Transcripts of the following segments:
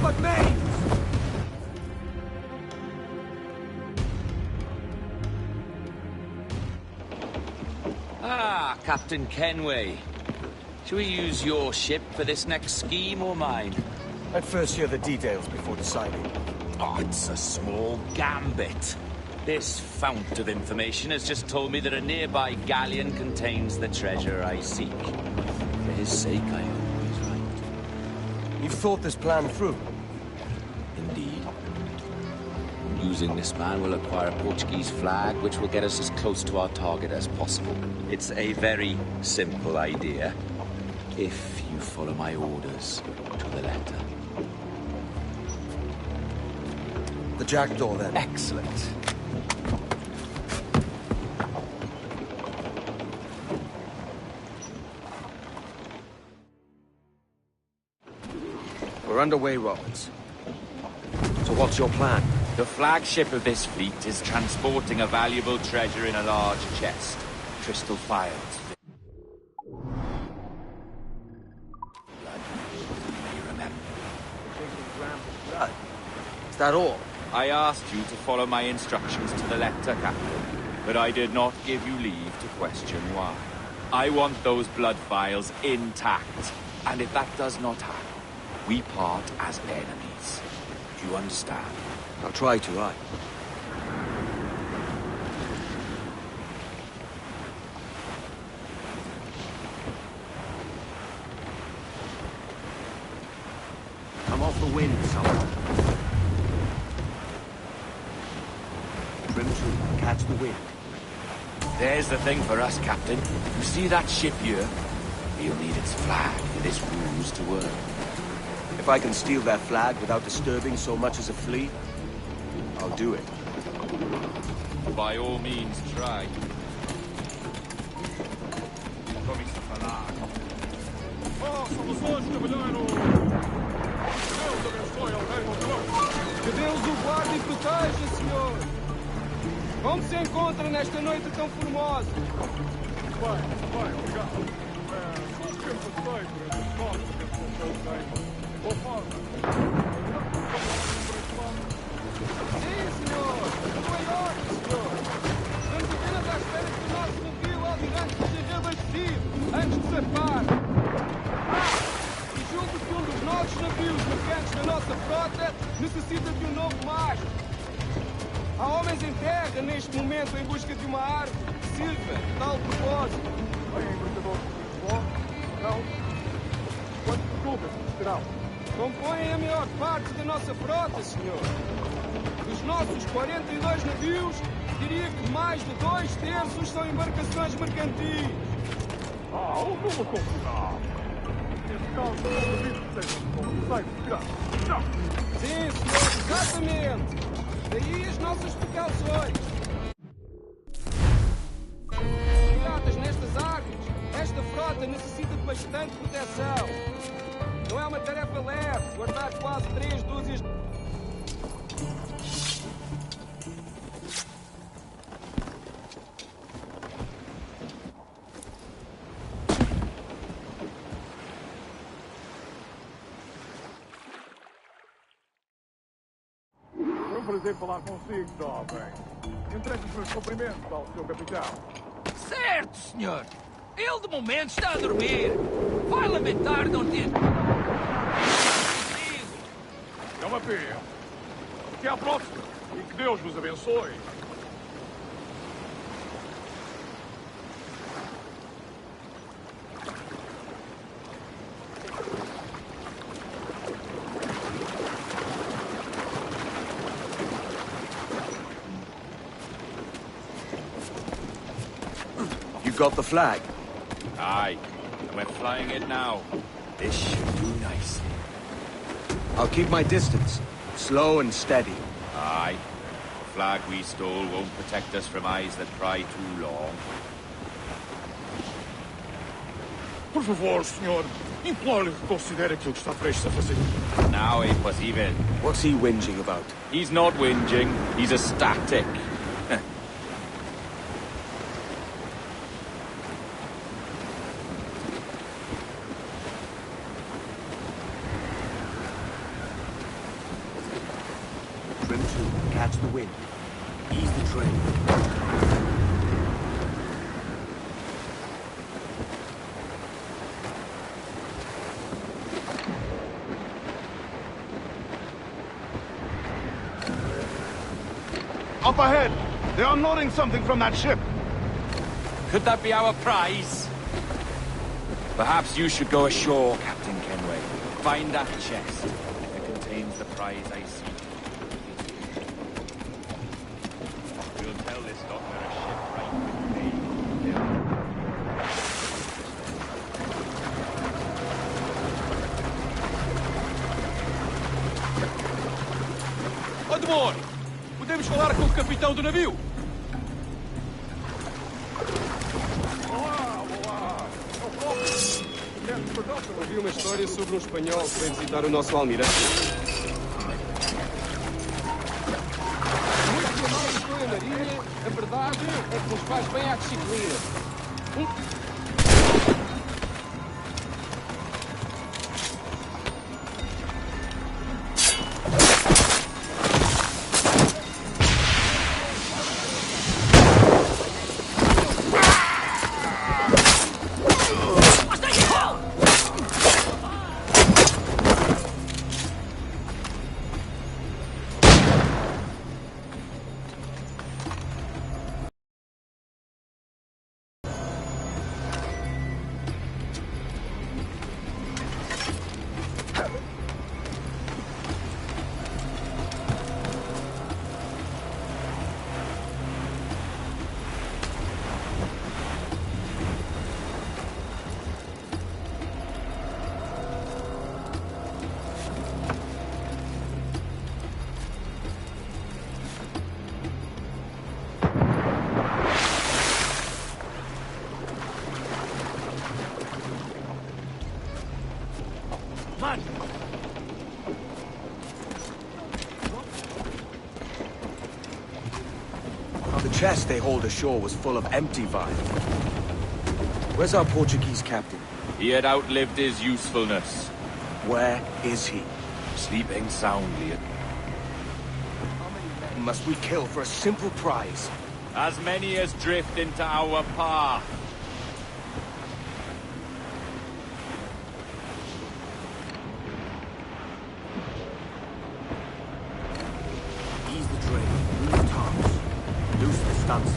but names! Ah, Captain Kenway. Shall we use your ship for this next scheme or mine? I'd first hear the details before deciding. Oh, it's a small gambit. This fount of information has just told me that a nearby galleon contains the treasure I seek. For his sake, I hope he's right. You've thought this plan through? Indeed. Using this man, we'll acquire a Portuguese flag, which will get us as close to our target as possible. It's a very simple idea, if you follow my orders to the letter. The jackdaw, then. Excellent. We're underway, Roberts. So what's your plan? The flagship of this fleet is transporting a valuable treasure in a large chest. Crystal files. Blood, you may remember. Blood. Is that all? I asked you to follow my instructions to the letter, Captain, but I did not give you leave to question why. I want those blood vials intact, and if that does not happen, we part as enemies. Do you understand? I'll try to, aye. I'm off the wind, someone. Trim to, catch the wind. There's the thing for us, Captain. You see that ship here? We'll need its flag for this ruse to work. If I can steal that flag without disturbing so much as a flea, I'll do it. By all means, try. Que Deus o guarde e proteja, senhor! Como se encontra nesta noite tão formosa? Bem, obrigado. Sou sempre feito entre nós que Sim, senhor! Maior, senhor! Estamos apenas à espera que o nosso navio almirante seja reabastecido antes de zarpar. E julgo que um dos nossos navios mercantes da nossa frota necessita de um novo mastro. Há homens em terra neste momento em busca de uma árvore que sirva de tal propósito. Bem, embarcador de futebol? Não. Quantos clubes terão? Compõem a maior parte da nossa frota, senhor. Dos nossos 42 navios, diria que mais de 2/3 são embarcações mercantis. Houve uma confusão. Neste caso, não duvido que seja um conceito de grande. Sim, senhor, exatamente. Daí as nossas precauções. Piratas nestas águas, esta frota necessita de bastante proteção. Não é uma tarefa leve guardar quase 3 dúzias. Foi um prazer falar consigo, jovem. Entregue os meus cumprimentos ao seu capitão. Certo, senhor. Ele de momento está a dormir. Vai lamentar não ter... É uma pena. Até à próxima. E que Deus vos abençoe. You got the flag? Aye, and we're flying it now. This should do nicely. I'll keep my distance. Slow and steady. Aye. The flag we stole won't protect us from eyes that pry too long. Por favor, senhor. Imploro-lhe que considere aquilo que está prestes a fazer. Now it was even. What's he whinging about? He's not whinging, he's ecstatic. the wind. Ease the train. Up ahead! They're unloading something from that ship! Could that be our prize? Perhaps you should go ashore, Captain Kenway. Find that chest. It contains the prize I seek. We'll tell this doctor a shipwright with me. Admor! Podemos falar com o capitão do navio? Ouvi uma história sobre um espanhol que veio visitar o nosso almirante. Muito que a mal estou a marinha, a verdade é que nos faz bem à disciplina. The chest they hauled ashore was full of empty vials. Where's our Portuguese captain? He had outlived his usefulness. Where is he? Sleeping soundly. How many men must we kill for a simple prize? As many as drift into our path. Ease the train, move tops, loose the stunts.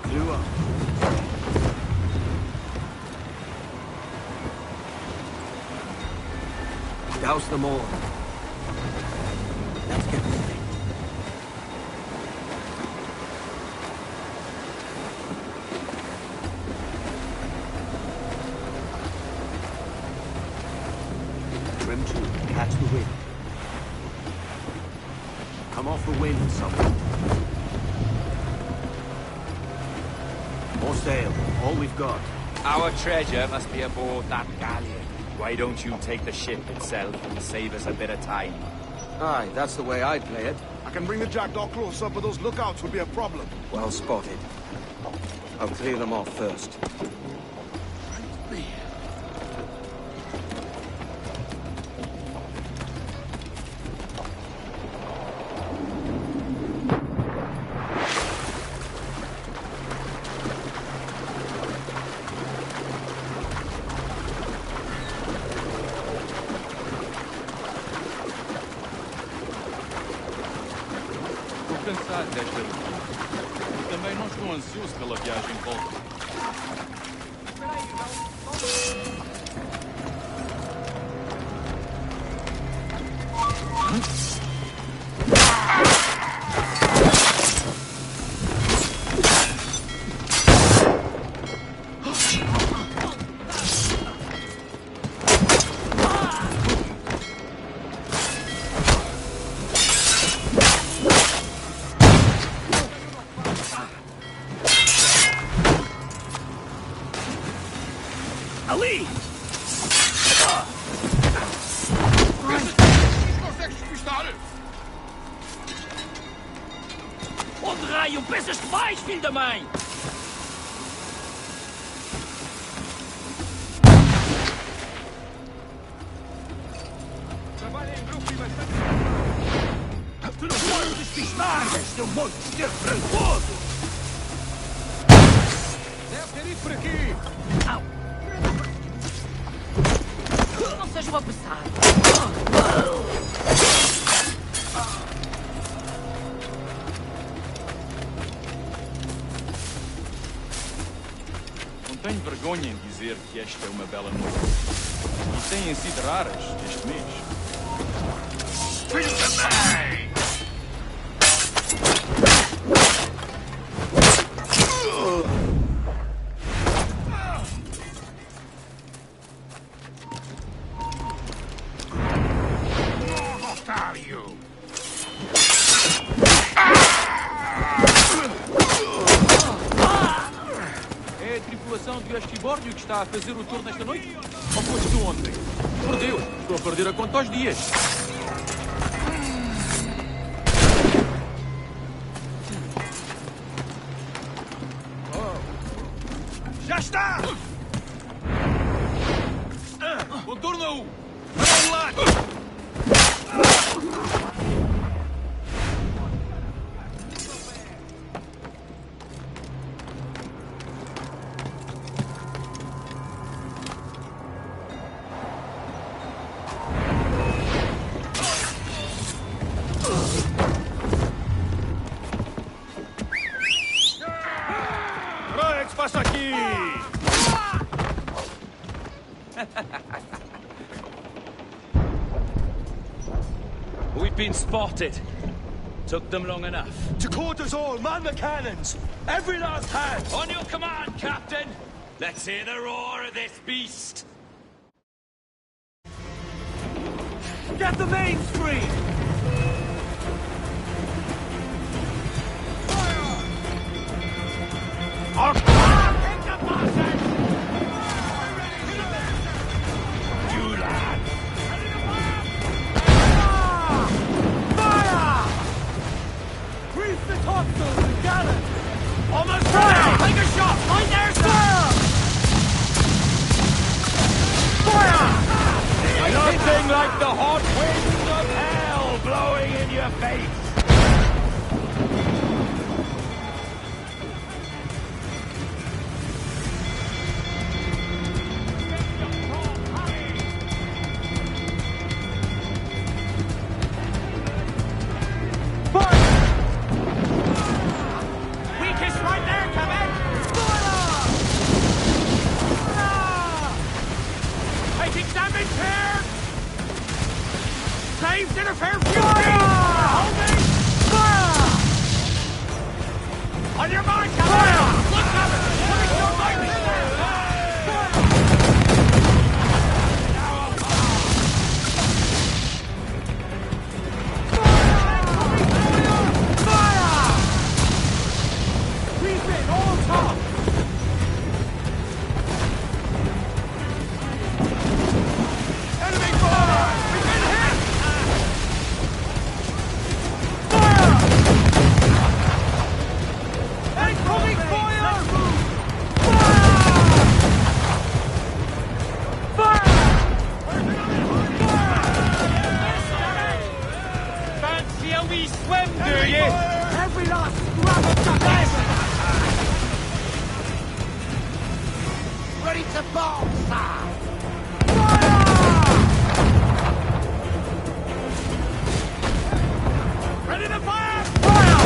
Clue up. Douse them all. Let's get moving. Trim to, catch the wind. Come off the wind, someone. More sail, all we've got. Our treasure must be aboard that galleon. Why don't you take the ship itself and save us a bit of time? Aye, that's the way I'd play it. I can bring the jackdaw closer, but those lookouts would be a problem. Well spotted. I'll clear them off first. Cansado desta rotina. Também não estou ansioso pela viagem de volta. Ali! Consegues despistar? Onde raio pensas que vais, filho da mãe? Trabalha em grupo e bastardas, seu monstro francoso! Deve ter ido por aqui! Au! Não seja um apressado. Não tenho vergonha em dizer que esta é uma bela noite. E têm sido raras este mês. É a tripulação de Astibórdio que está a fazer o tour nesta noite? Ou foste tu ontem? Por Deus, estou a perder a conta aos dias. Já está! Contorna-o! Vamos lá! Olha o que se passa aqui! We've been spotted. Took them long enough. To quarters all, man the cannons! Every last hand! On your command, Captain! Let's hear the roar of this beast! Get the mains free! Grease the topsails and gallants! Almost fire! Take a shot! Right there, sir! Nothing like the hot winds of hell blowing in your face! Weakest right there, Kevin! Taking damage here! Saves interfere fury! Holding! On your mark, Kevin! Look, Kevin! Putting your might in there! Refit all top! Enemy fire! We've been hit! Incoming fire! Fancy a wee swim, do you? Every last scrap of the Ready to bomb, sir! Ready to fire! Fire!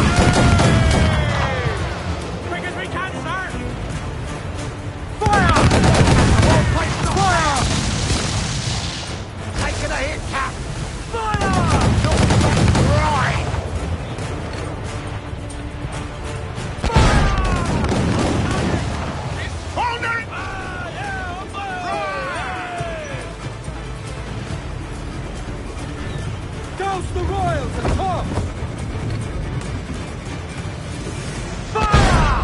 Quick as we can, sir! Fire! Fire! Taking a hit, Cap! Fire! Right! Hold it! Douse the royals at top! Fire!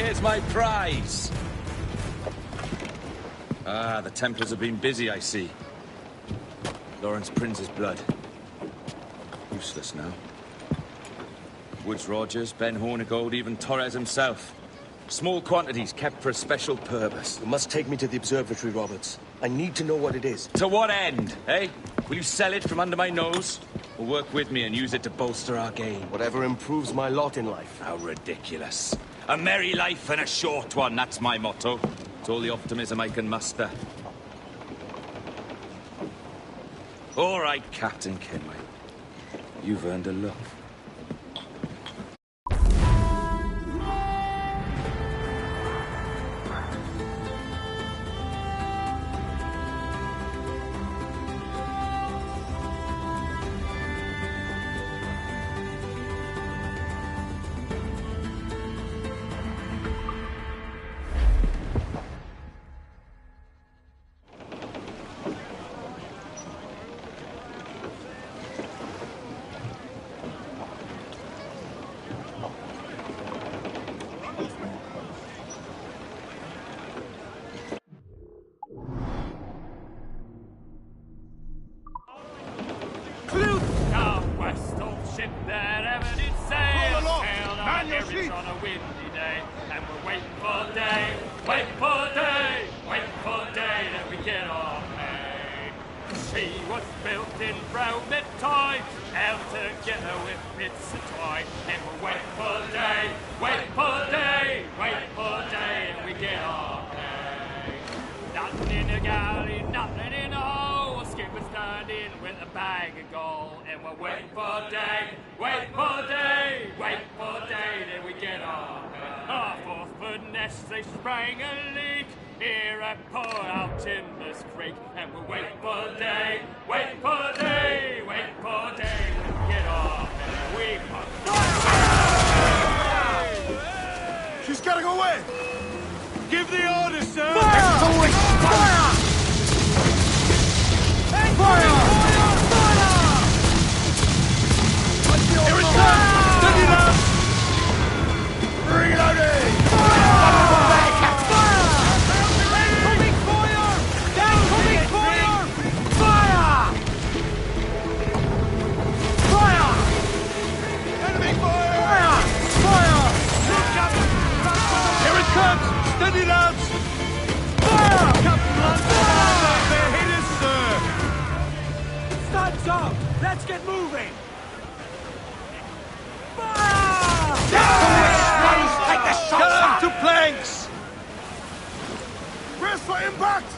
Here's my prize. Ah, the Templars have been busy, I see. Lawrence Prince's blood. Useless now. Woods Rogers, Ben Hornigold, even Torres himself. Small quantities kept for a special purpose. You must take me to the observatory, Roberts. I need to know what it is. To what end, eh? Will you sell it from under my nose? Or work with me and use it to bolster our gain? Whatever improves my lot in life. How ridiculous. A merry life and a short one, that's my motto. It's all the optimism I can muster. All right, Captain Kenway. You've earned a look. They sprang a leak here at Poor Out Timbers Creek, and we're waiting for day, waiting for day, waiting for day to get off, and we must. She's getting away! Give the order, sir! Fire! Fire! Fire! Fire! Here it comes! Steady now! Reloading! Steady, lads! Fire! Captain Lance! They're hit us, sir! Stands up! Let's get moving! Fire! Take the shots! Get them to planks! Brace for impact!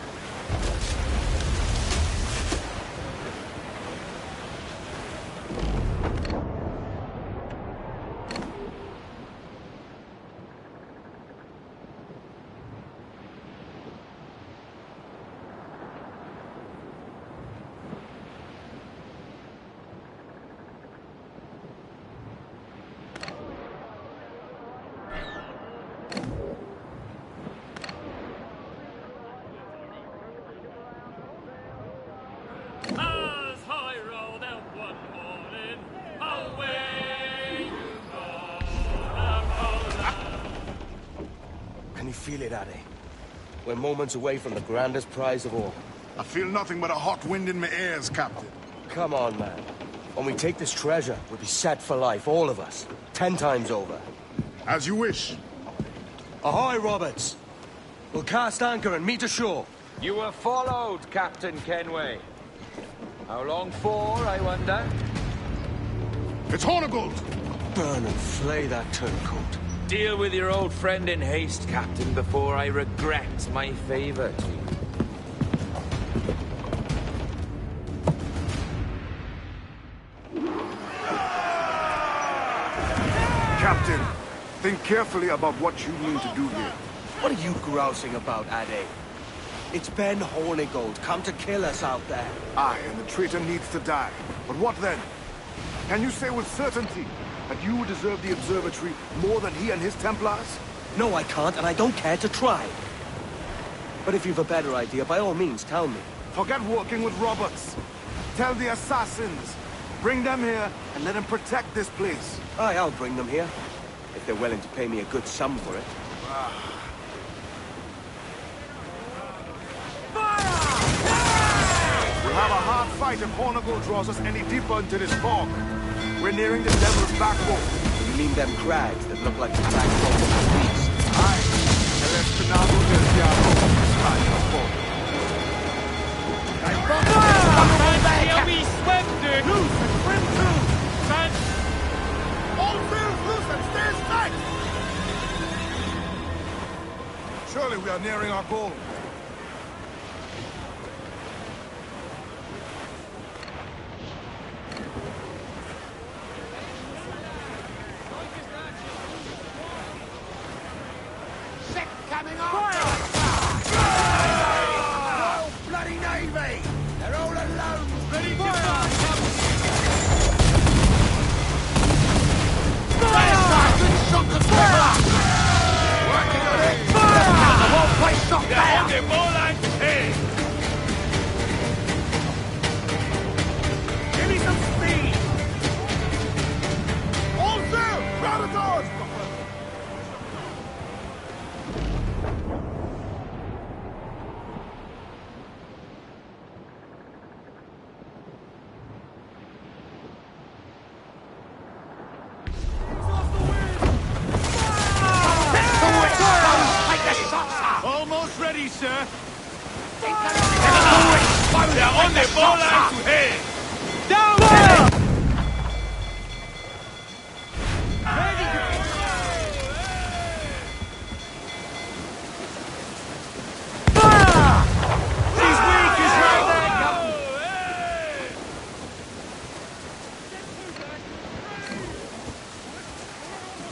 Feel it, Addy. We're moments away from the grandest prize of all. I feel nothing but a hot wind in my ears, Captain. Come on, man. When we take this treasure, we'll be set for life, all of us. 10 times over. As you wish. Ahoy, Roberts! We'll cast anchor and meet ashore. You were followed, Captain Kenway. How long for, I wonder? It's Hornigold! Burn and flay that turncoat. Deal with your old friend in haste, Captain, before I regret my favor to you. Captain, think carefully about what you mean to do here. What are you grousing about, Addy? It's Ben Hornigold, come to kill us out there. Aye, and the traitor needs to die. But what then? Can you say with certainty that you deserve the observatory more than he and his Templars? No, I can't, and I don't care to try. But if you've a better idea, by all means, tell me. Forget working with Roberts. Tell the assassins. Bring them here and let them protect this place. Aye, I'll bring them here. If they're willing to pay me a good sum for it. We'll have a hard fight if Hornigal draws us any deeper into this fog. We're nearing the Devil's backbone. You mean them crags that look like the backbone of the beast? Aye. El Espinado del Diablo is right on board. Here we swim, dude! Loose and swim through! Fans! All sails loose and stay tight! Surely we are nearing our goal. Coming on! Royal bloody Navy! They're all alone! Ready to fire! Good shot of fire! Working on it! Fire! The whole place shot down! The ball and hey! Give me some speed! All sail! Round the doors! Almost ready, sir. They're on the ball line to head. Down! He's weak, he's right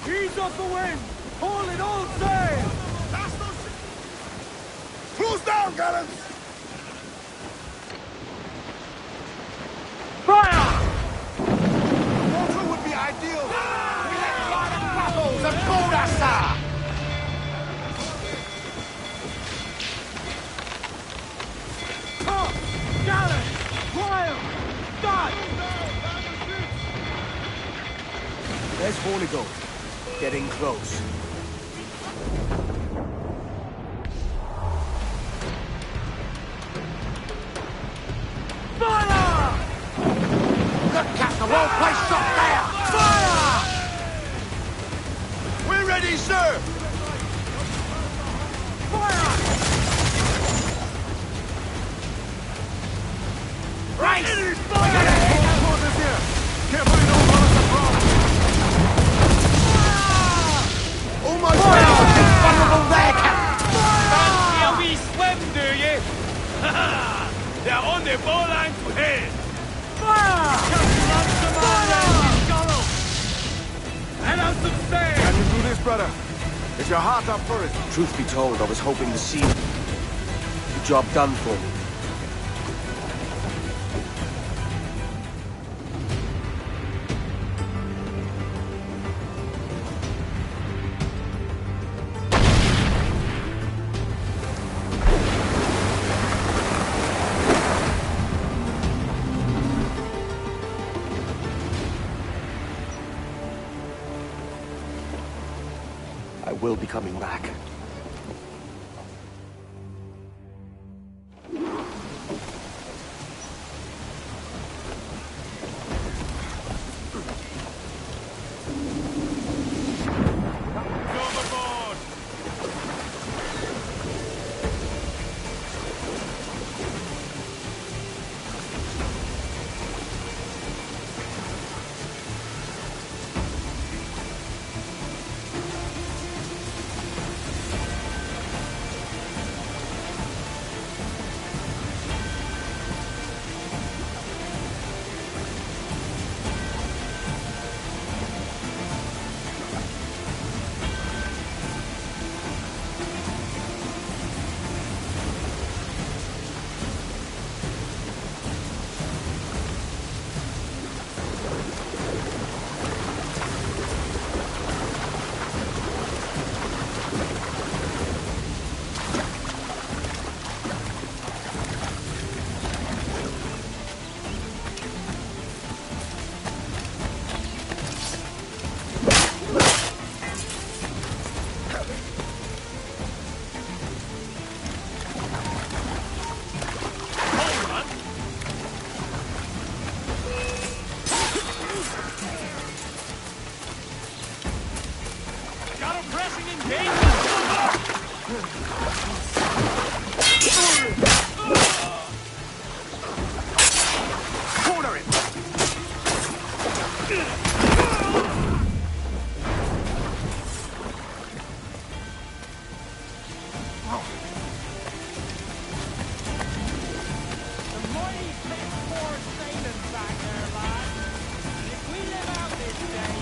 there. Ease off the wind! Hold it all sail! Close down, gallants! Fire! Water would be ideal. We let fly the bubbles and board us, sir! Top! Gallant! Royal! Dot! There's Hornigal. Getting close. Fire! Good Captain, the whole place shot down! Fire! We're ready, sir! Fire! Right! Quarters here! Careful you don't run us across! Almost ready to be vulnerable there, Captain! Here we swim, do you? They're on the ball line to head. Fire! And out some sail. Can you do this, brother? Is your heart up for it? Truth be told, I was hoping to see the job done for me. I will be coming back. Overboard. Corner him! The mighty PS4 sailing back there, lads. If we live out this day,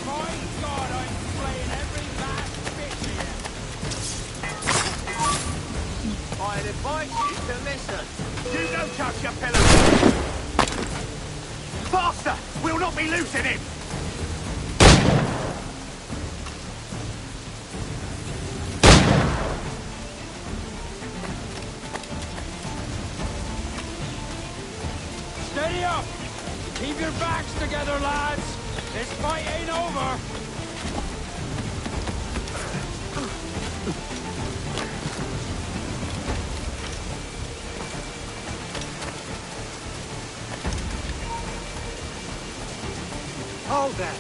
my God, I'm slaying every last fish here. I'd advise you to listen. You don't touch your pillow. Faster! We'll not be losing him! Steady up! Keep your backs together, lads! This fight ain't over! Hold that!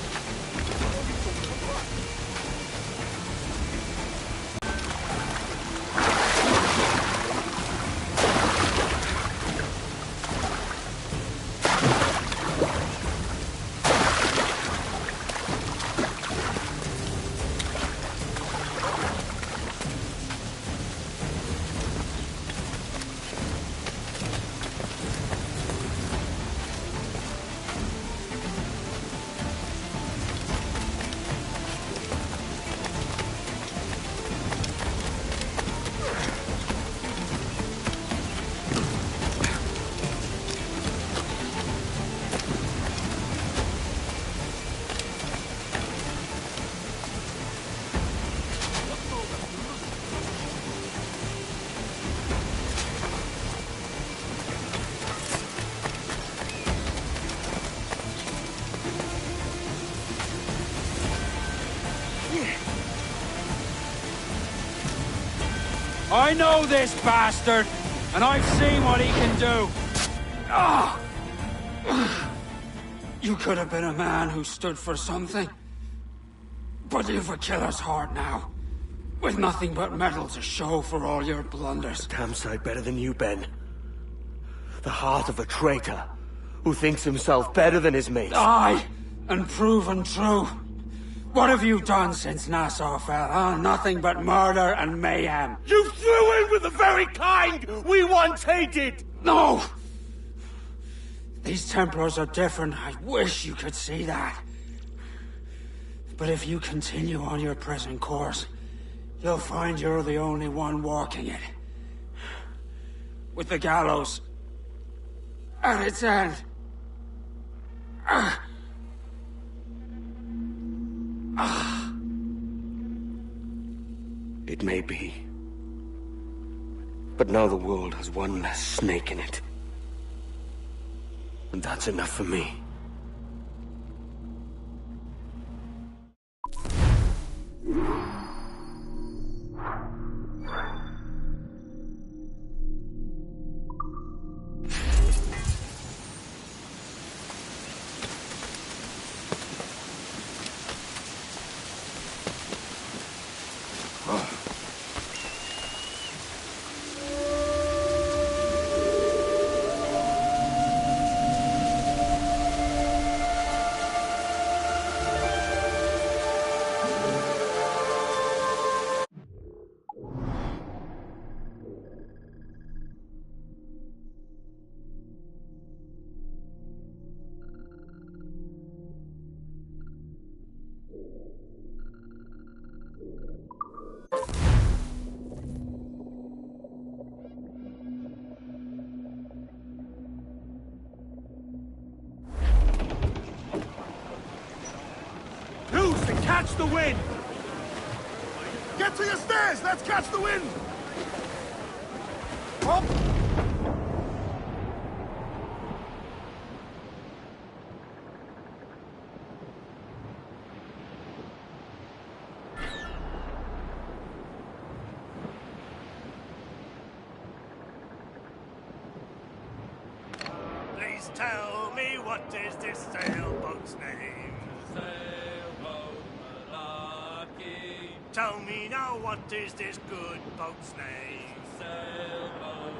I know this bastard, and I've seen what he can do. Ah! You could have been a man who stood for something. But you've a killer's heart now. With nothing but metal to show for all your blunders. Damn sight better than you, Ben. The heart of a traitor who thinks himself better than his mates. Aye, and proven true. What have you done since Nassau fell, huh? Nothing but murder and mayhem. You threw in with the very kind we once hated! No! These Templars are different. I wish you could see that. But if you continue on your present course, you'll find you're the only one walking it. With the gallows at its end. It may be. But now the world has one less snake in it. And that's enough for me. Catch the wind! Get to your stairs! Let's catch the wind! Up! Please tell me, what is this sailboat's name? Tell me now, what is this good boat's name? Sailboat.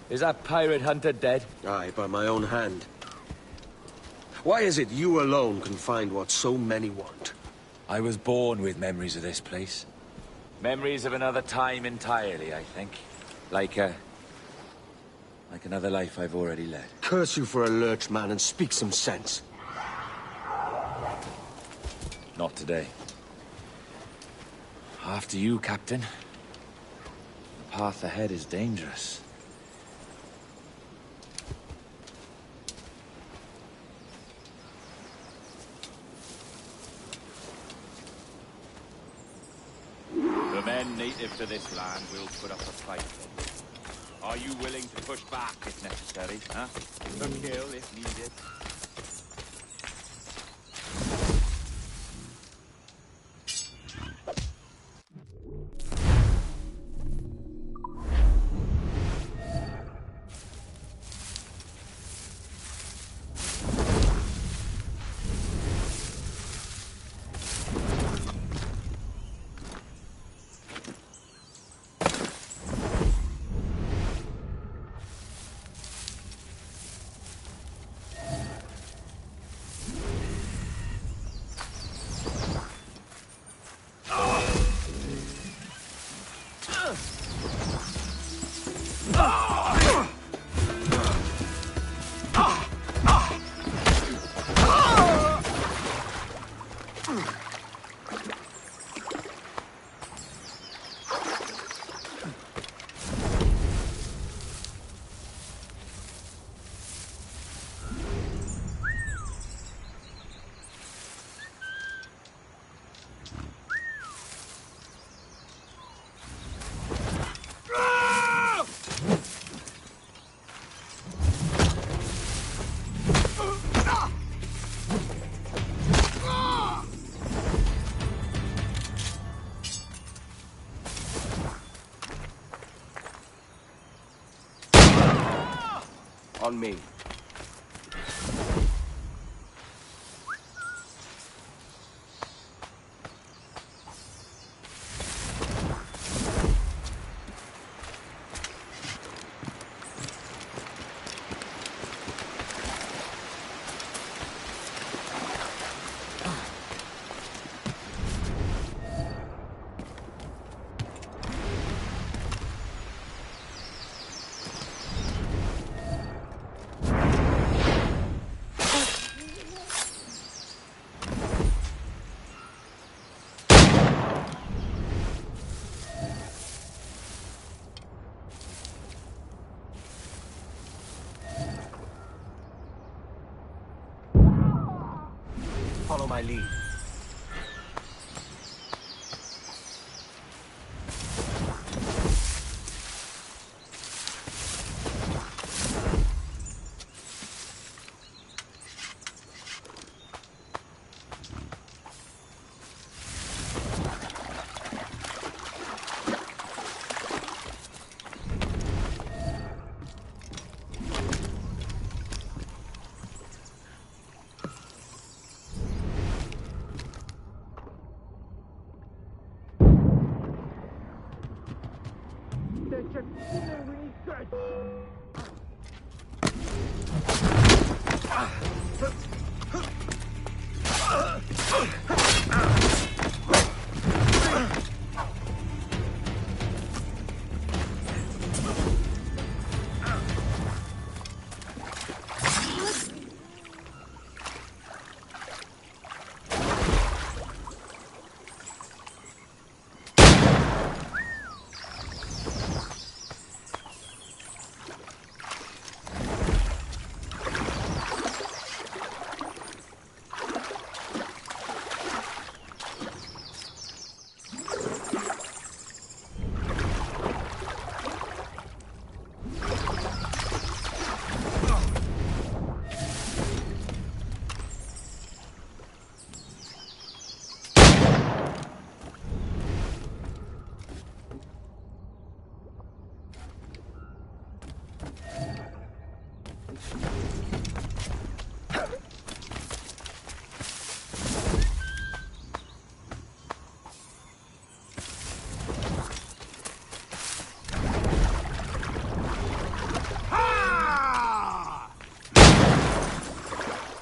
Is that pirate hunter dead? Aye, by my own hand. Why is it you alone can find what so many want? I was born with memories of this place. Memories of another time entirely, I think. Like another life I've already led. Curse you for a lurch, man, and speak some sense. Not today. After you, Captain. The path ahead is dangerous. The men native to this land will put up a fight. Are you willing to push back if necessary, huh? To kill if needed? On me. Follow my lead.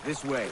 This way.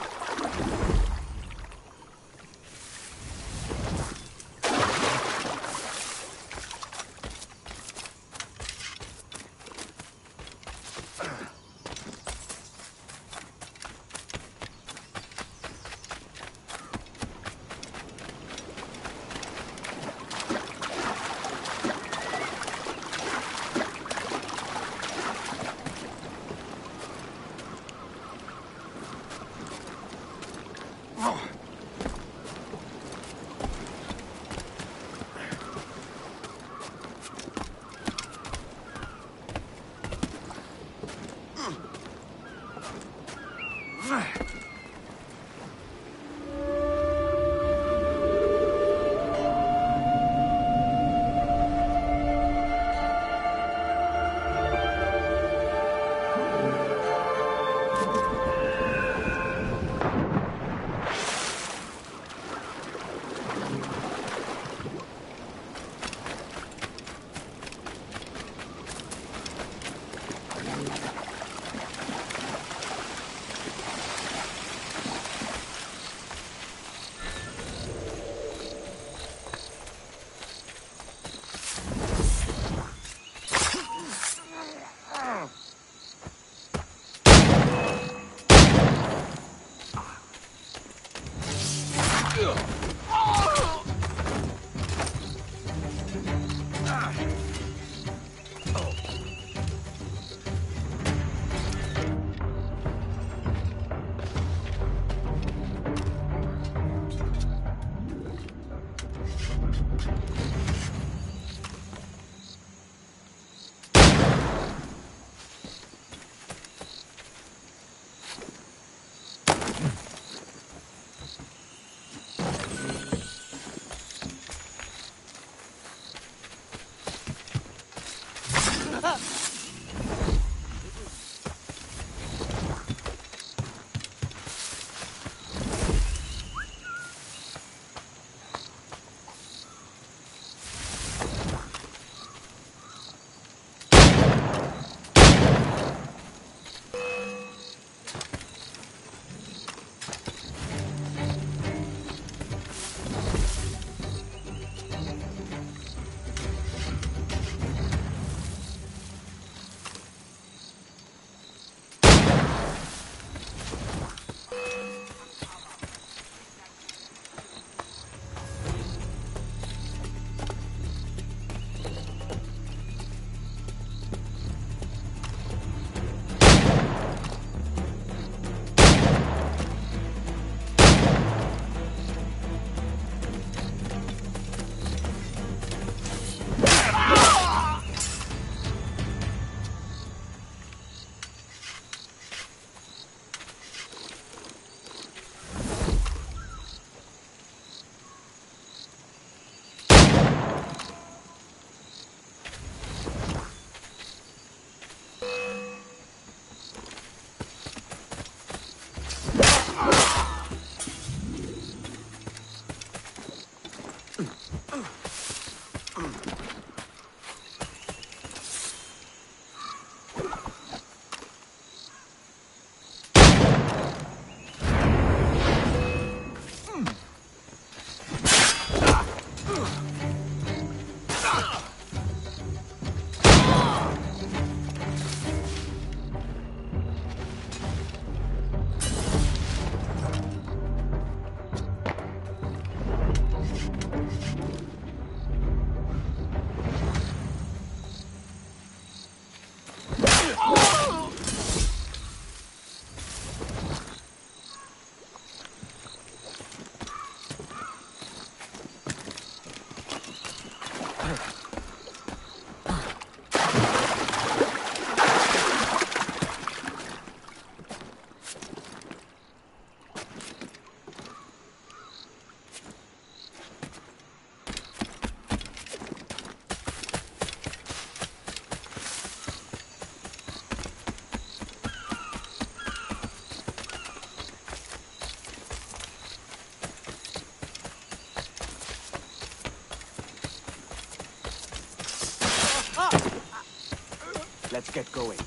Let's get going.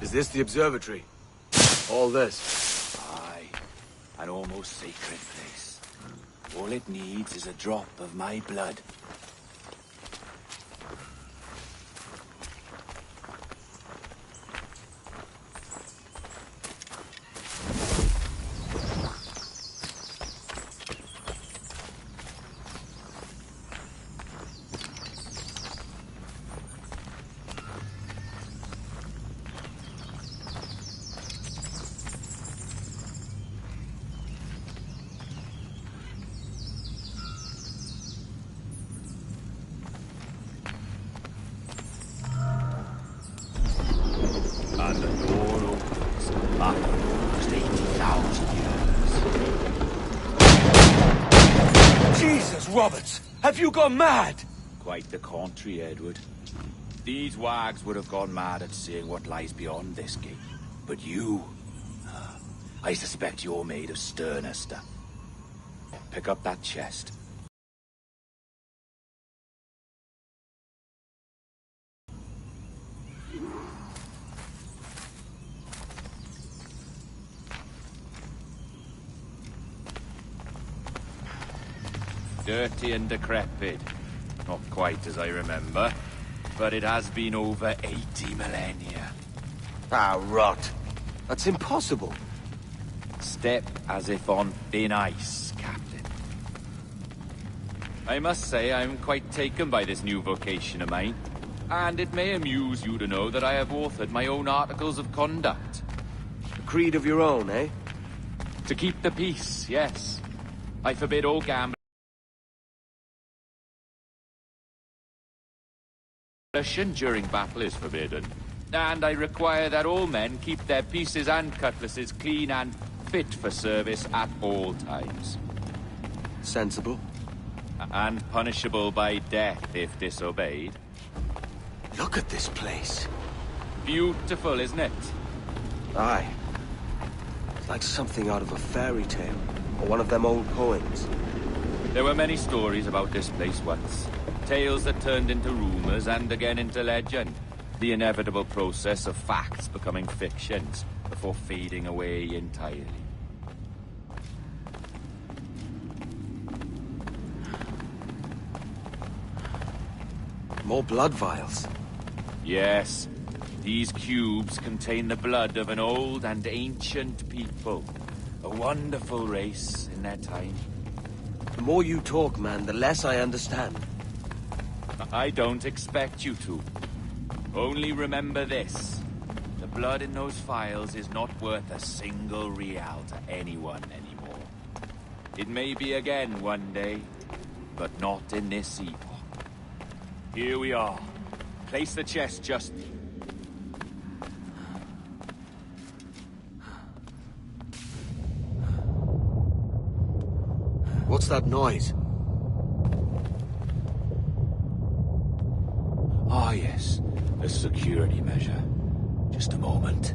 Is this the observatory? All this? Aye. An almost sacred place. All it needs is a drop of my blood. And the door opens after almost 80,000 years. Jesus, Roberts! Have you gone mad? Quite the contrary, Edward. These wags would have gone mad at seeing what lies beyond this gate. But you... I suspect you're made of sterner stuff. Pick up that chest. Dirty and decrepit. Not quite as I remember, but it has been over 80 millennia. Ah, rot. That's impossible. Step as if on thin ice, Captain. I must say I'm quite taken by this new vocation of mine. And it may amuse you to know that I have authored my own articles of conduct. A creed of your own, eh? To keep the peace, yes. I forbid all gambling. During battle is forbidden, and I require that all men keep their pieces and cutlasses clean and fit for service at all times. Sensible. And punishable by death if disobeyed. Look at this place. Beautiful, isn't it? Aye. It's like something out of a fairy tale, or one of them old poems. There were many stories about this place once. Tales that turned into rumors and again into legend. The inevitable process of facts becoming fictions before fading away entirely. More blood vials. Yes, these cubes contain the blood of an old and ancient people. A wonderful race in their time. The more you talk, man, the less I understand. I don't expect you to. Only remember this. The blood in those files is not worth a single real to anyone anymore. It may be again one day, but not in this epoch. Here we are. Place the chest just... What's that noise? Ah, yes. A security measure. Just a moment.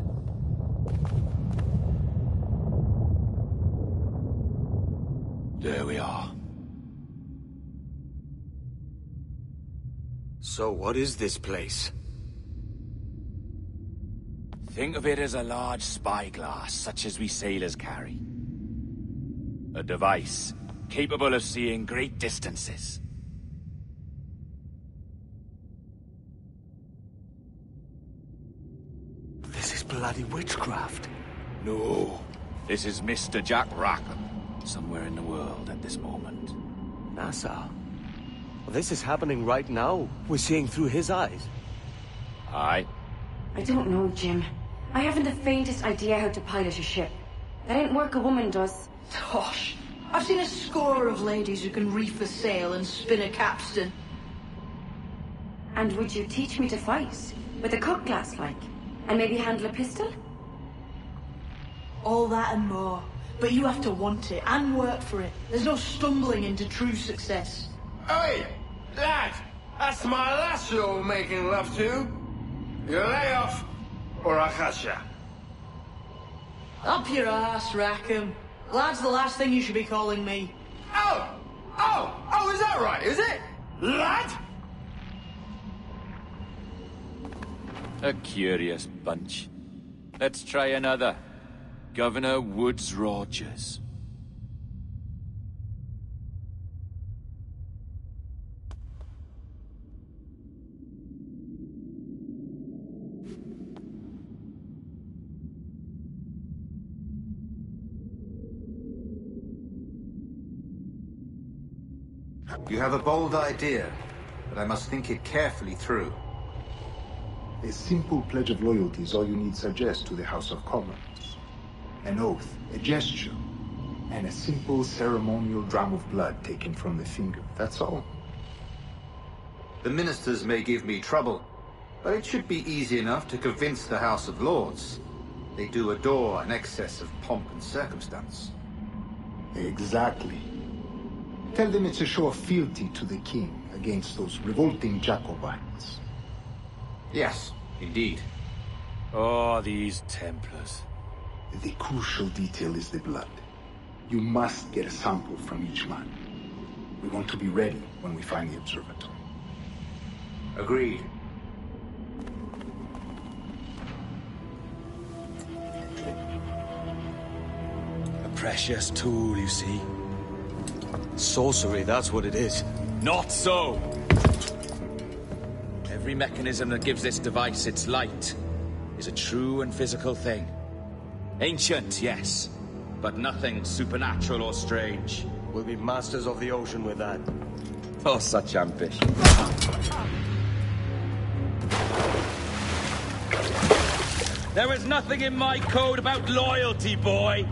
There we are. So what is this place? Think of it as a large spyglass, such as we sailors carry. A device capable of seeing great distances. This is bloody witchcraft. No, this is Mr. Jack Rackham, somewhere in the world at this moment. NASA? Well, this is happening right now. We're seeing through his eyes. Aye. I don't know, Jim. I haven't the faintest idea how to pilot a ship. That ain't work a woman does. Tosh. I've seen a score of ladies who can reef a sail and spin a capstan. And would you teach me to fight? With a cut glass, like? And maybe handle a pistol? All that and more. But you have to want it and work for it. There's no stumbling into true success. Hey, lad, that's my lass you're making love to. You lay off, or I'll catch ya. Up your ass, Rackham. Lad's the last thing you should be calling me. Oh, is that right, is it? Lad? A curious bunch. Let's try another. Governor Woods Rogers. You have a bold idea, but I must think it carefully through. A simple pledge of loyalty is all you need suggest to the House of Commons. An oath, a gesture, and a simple ceremonial drop of blood taken from the finger. That's all. The ministers may give me trouble, but it should be easy enough to convince the House of Lords. They do adore an excess of pomp and circumstance. Exactly. Tell them it's a show of fealty to the king against those revolting Jacobites. Yes, indeed. Oh, these Templars. The crucial detail is the blood. You must get a sample from each man. We want to be ready when we find the observatory. Agreed. A precious tool, you see. Sorcery, that's what it is. Not so! Every mechanism that gives this device its light is a true and physical thing. Ancient, yes, but nothing supernatural or strange. We'll be masters of the ocean with that. Oh, such ambition. There was nothing in my code about loyalty, boy.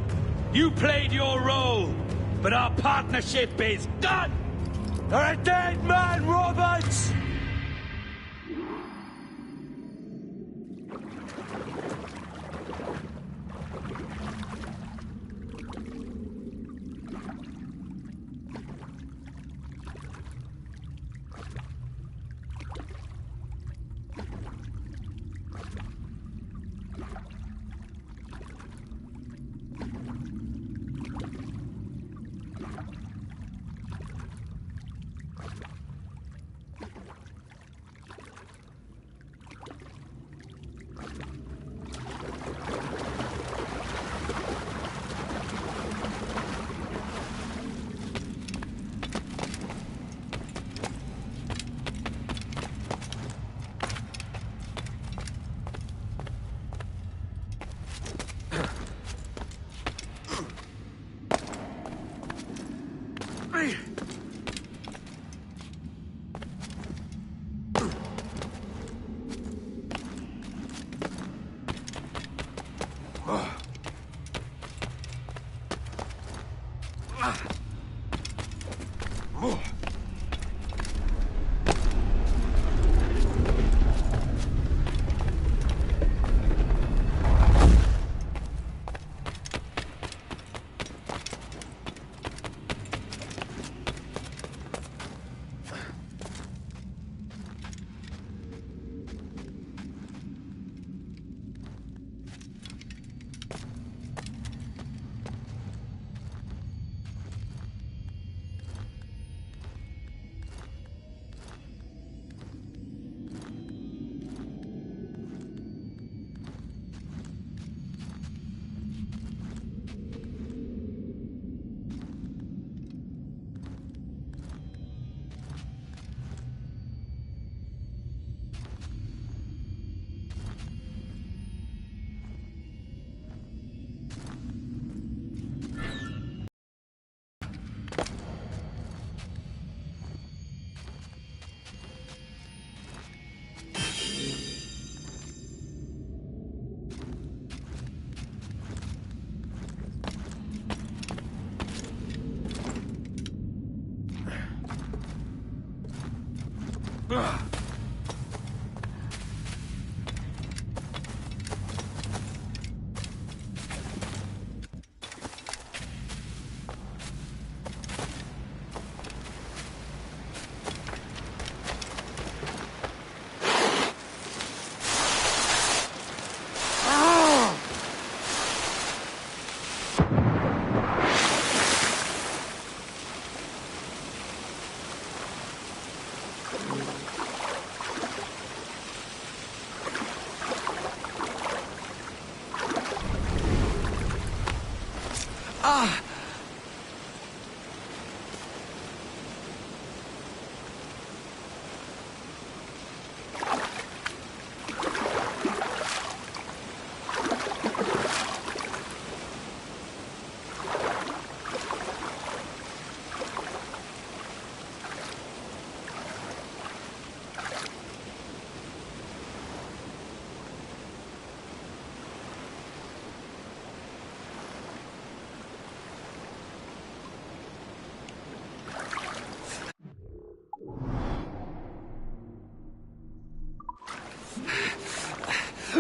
You played your role, but our partnership is done! You're a dead man, Roberts!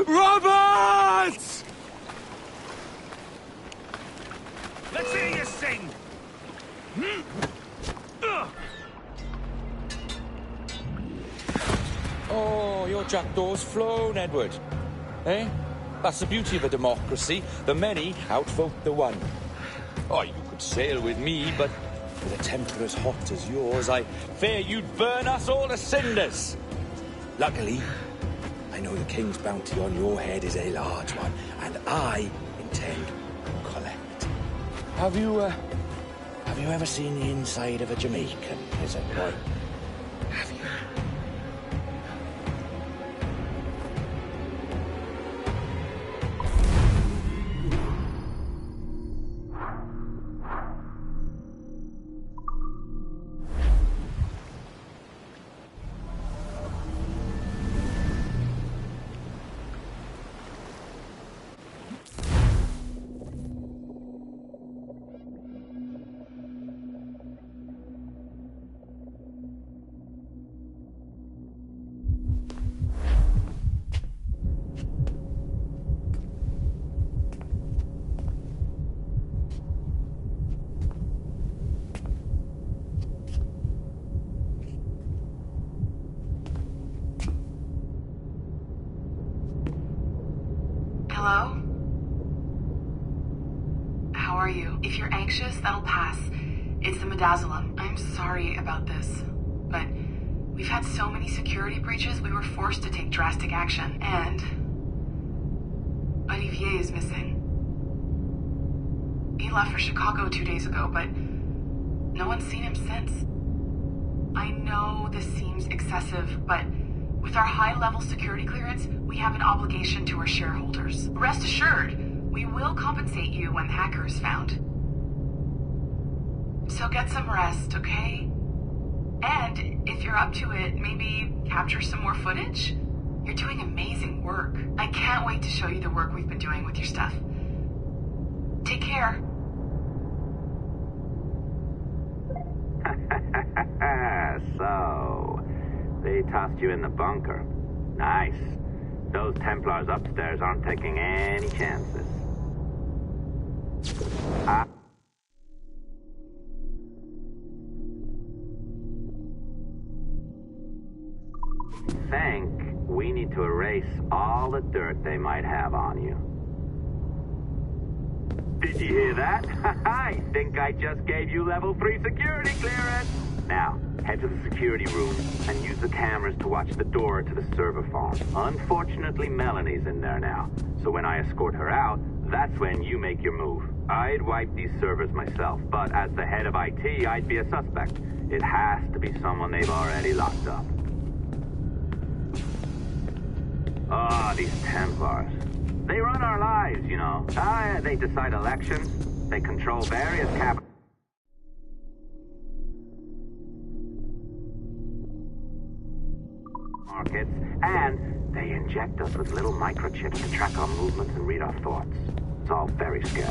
Roberts! Let's hear you sing! Oh, your jackdaw's flown, Edward. Eh? That's the beauty of a democracy. The many outvote the one. Oh, you could sail with me, but with a temper as hot as yours, I fear you'd burn us all to cinders. Luckily, I know the king's bounty on your head is a large one, and I intend to collect. Have you ever seen the inside of a Jamaican, wizard boy? Have you? Hello? How are you? If you're anxious, that'll pass. It's the midazolam. I'm sorry about this, but we've had so many security breaches, we were forced to take drastic action, and Olivier is missing. He left for Chicago 2 days ago, but no one's seen him since. I know this seems excessive, but with our high-level security clearance, we have an obligation to our shareholders. Rest assured, we will compensate you when the hacker is found. So get some rest, okay? And if you're up to it, maybe capture some more footage? You're doing amazing work. I can't wait to show you the work we've been doing with your stuff. Take care. So, they tossed you in the bunker. Nice. Those Templars upstairs aren't taking any chances. I think we need to erase all the dirt they might have on you. Did you hear that? I think I just gave you level 3 security clearance. Now, head to the security room and use the cameras to watch the door to the server farm. Unfortunately, Melanie's in there now, so when I escort her out, that's when you make your move. I'd wipe these servers myself, but as the head of IT, I'd be a suspect. It has to be someone they've already locked up. Ah, these Templars. They run our lives, you know. They decide elections. They control various capital markets, and they inject us with little microchips to track our movements and read our thoughts. It's all very scary.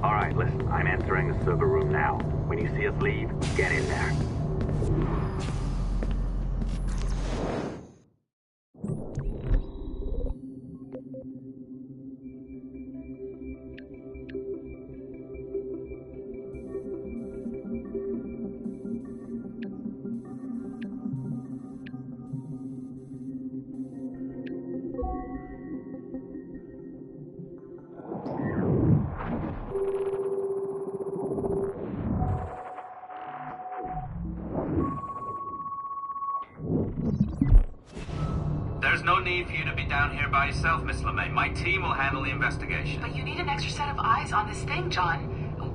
All right, listen, I'm entering the server room now. When you see us leave, get in there. need for you to be down here by yourself, Miss LeMay. My team will handle the investigation. But you need an extra set of eyes on this thing, John.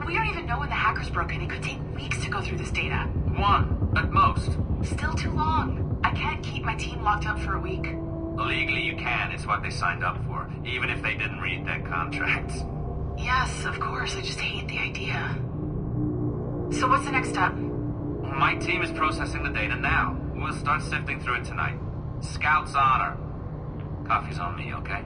We don't even know when the hackers broke in. It could take weeks to go through this data. 1, at most. Still too long. I can't keep my team locked up for a week. Legally, you can. It's what they signed up for, even if they didn't read their contracts. Yes, of course. I just hate the idea. So what's the next step? My team is processing the data now. We'll start sifting through it tonight. Scout's honor. Coffee's on me, okay?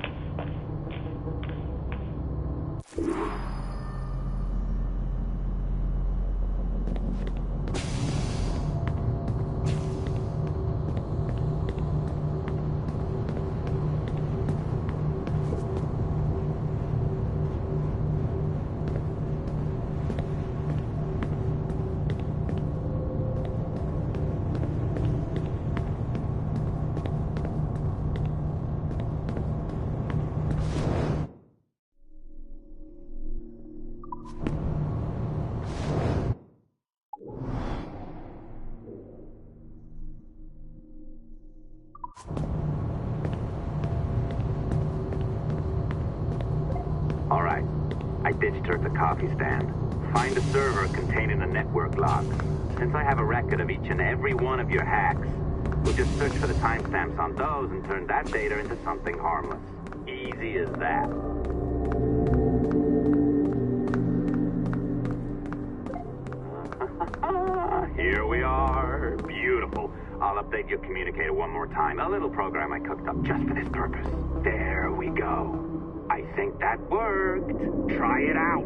Alright, I ditched her at the coffee stand. Find a server containing the network logs. Since I have a record of each and every one of your hacks, we'll just search for the timestamps on those and turn that data into something harmless. Easy as that. Here we are. Beautiful. I'll update your communicator one more time. A little program I cooked up just for this purpose. There we go. I think that worked. Try it out.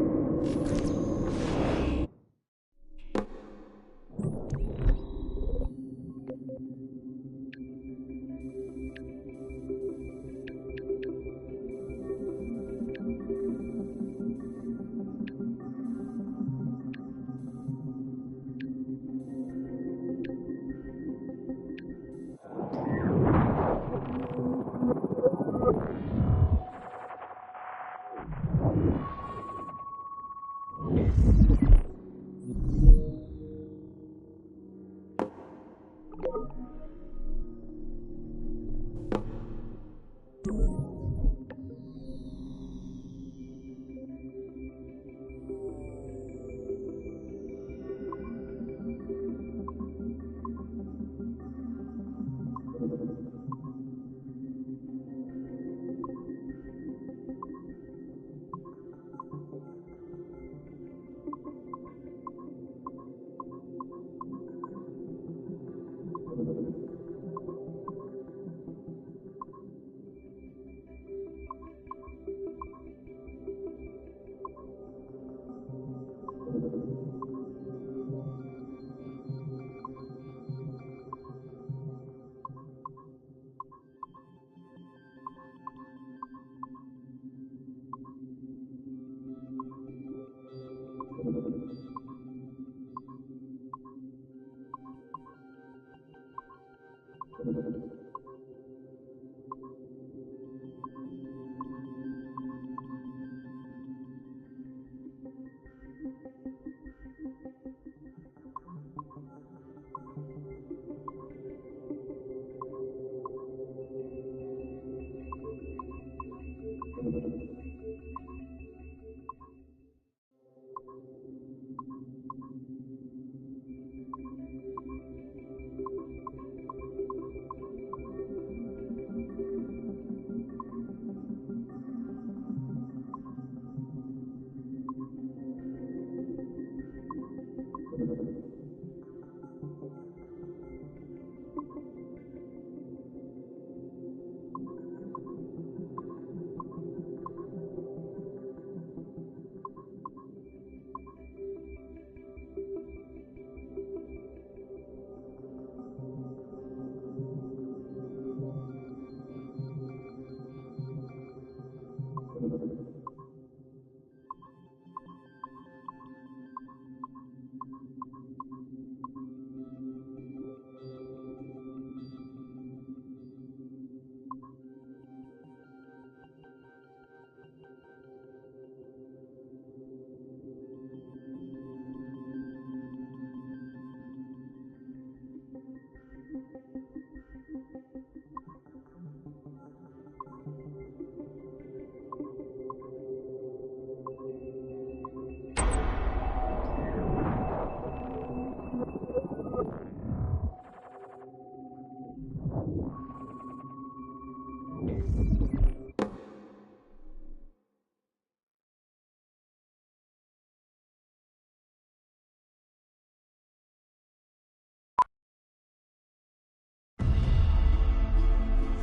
The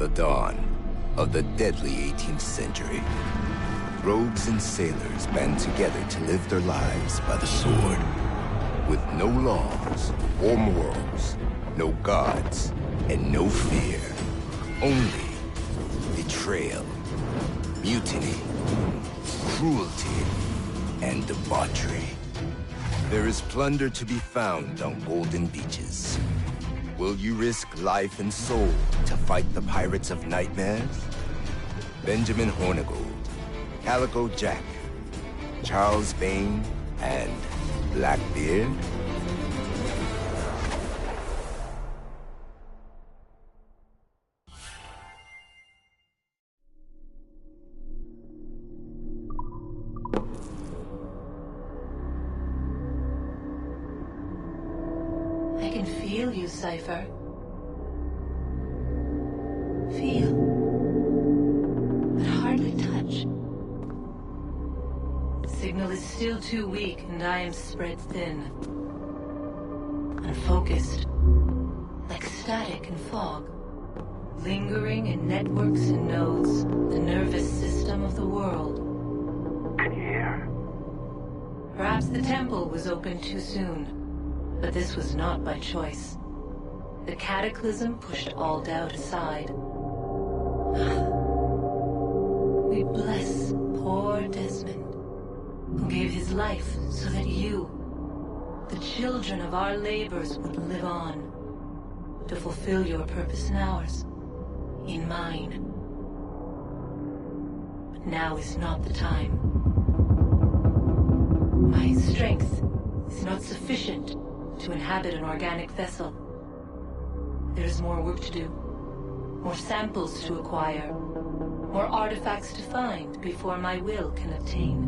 dawn of the deadly 18th century. Rogues and sailors band together to live their lives by the sword. With no laws or morals, no gods, and no fear. Only betrayal, mutiny, cruelty, and debauchery. There is plunder to be found on golden beaches. Will you risk life and soul to fight the pirates of nightmares? Benjamin Hornigold, Calico Jack, Charles Bane, and Blackbeard? I can feel you, Cypher. Feel. But hardly touch. Signal is still too weak, and I am spread thin. Unfocused. Like static and fog. Lingering in networks and nodes. The nervous system of the world. Can you hear? Perhaps the temple was opened too soon. But this was not by choice. The cataclysm pushed all doubt aside. We bless poor Desmond, who gave his life so that you, the children of our labors, would live on, to fulfill your purpose in ours, in mine. But now is not the time. My strength is not sufficient to inhabit an organic vessel. There is more work to do, more samples to acquire, more artifacts to find before my will can obtain.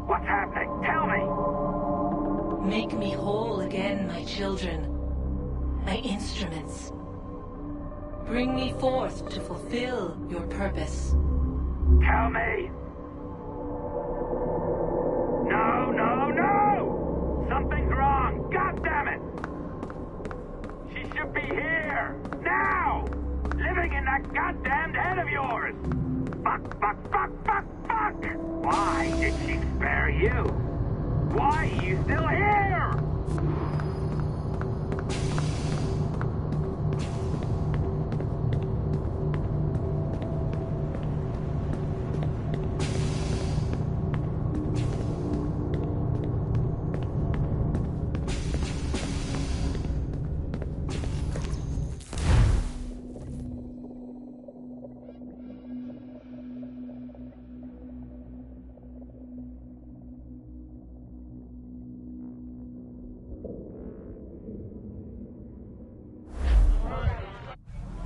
What's happening? Tell me! Make me whole again, my children, my instruments. Bring me forth to fulfill your purpose. Tell me! No, no, no! Something's wrong! God damn it! She should be here! Now! Living in that goddamned head of yours! Fuck, fuck, fuck, fuck, fuck! Why did she spare you? Why are you still here?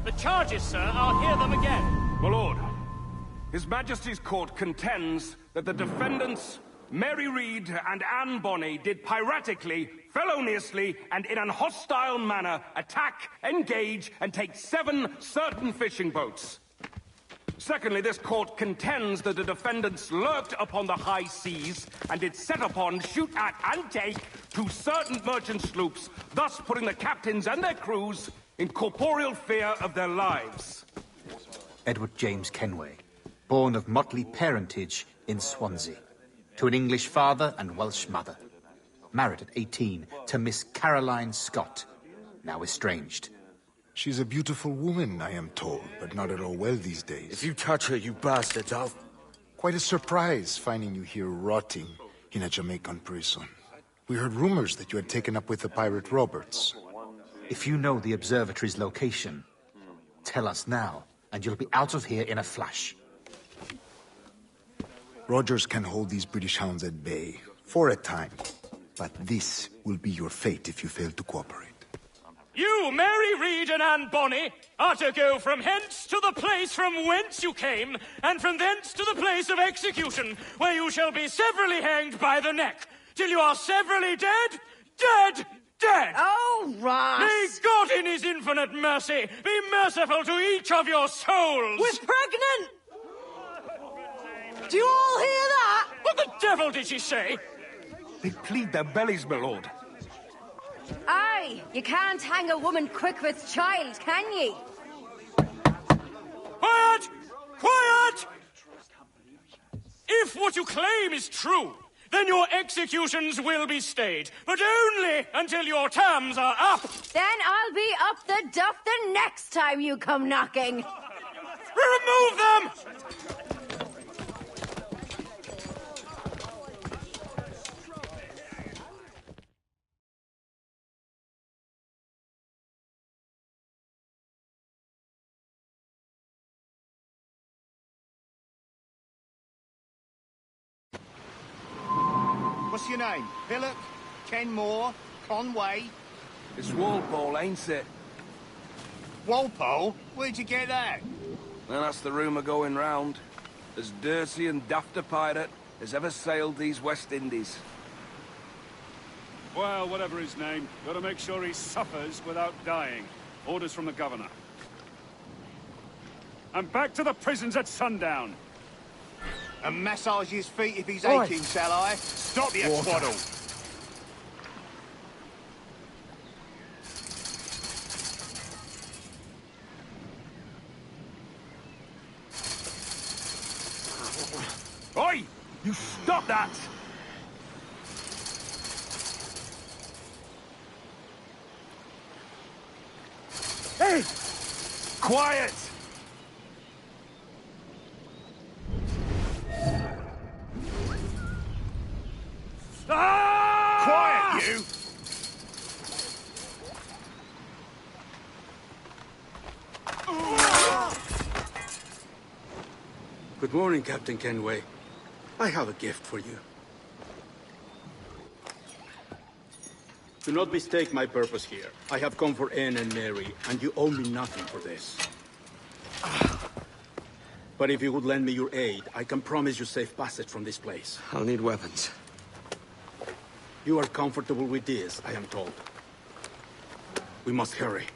The charges, sir, I'll hear them again. My lord, His Majesty's court contends that the defendants, Mary Reed and Anne Bonny, did piratically, feloniously, and in an hostile manner attack, engage, and take 7 certain fishing boats. Secondly, this court contends that the defendants lurked upon the high seas and did set upon, shoot at, and take 2 certain merchant sloops, thus putting the captains and their crews in corporeal fear of their lives. Edward James Kenway, born of motley parentage in Swansea, to an English father and Welsh mother. Married at 18 to Miss Caroline Scott, now estranged. She's a beautiful woman, I am told, but not at all well these days. If you touch her, you bastards, I'll... Quite a surprise finding you here rotting in a Jamaican prison. We heard rumors that you had taken up with the pirate Roberts. If you know the observatory's location, tell us now, and you'll be out of here in a flash. Rogers can hold these British hounds at bay, for a time. But this will be your fate if you fail to cooperate. You, Mary Reed and Anne Bonny, are to go from hence to the place from whence you came, and from thence to the place of execution, where you shall be severally hanged by the neck, till you are severally dead, dead, dead! Oh, Ross! May God in his infinite mercy be merciful to each of your souls! We're pregnant! Do you all hear that? What the devil did she say? They plead their bellies, my lord. Aye, you can't hang a woman quick with child, can ye? Quiet! Quiet! If what you claim is true, then your executions will be stayed, but only until your terms are up. Then I'll be up the duff the next time you come knocking. Remove them! What's your name? Hillock? Kenmore? Conway? It's Walpole, ain't it? Walpole? Where'd you get that? Well, that's the rumour going round. As dirty and daft a pirate as ever sailed these West Indies. Well, whatever his name, gotta make sure he suffers without dying. Orders from the governor. And back to the prisons at sundown. And massage his feet if he's Oi. aching, shall I? Stop your Water. twaddle! Oi! You stop that! Hey! Quiet! Quiet, you! Good morning, Captain Kenway. I have a gift for you. Do not mistake my purpose here. I have come for Anne and Mary, and you owe me nothing for this. But if you would lend me your aid, I can promise you safe passage from this place. I'll need weapons. You are comfortable with this, I am told. We must hurry.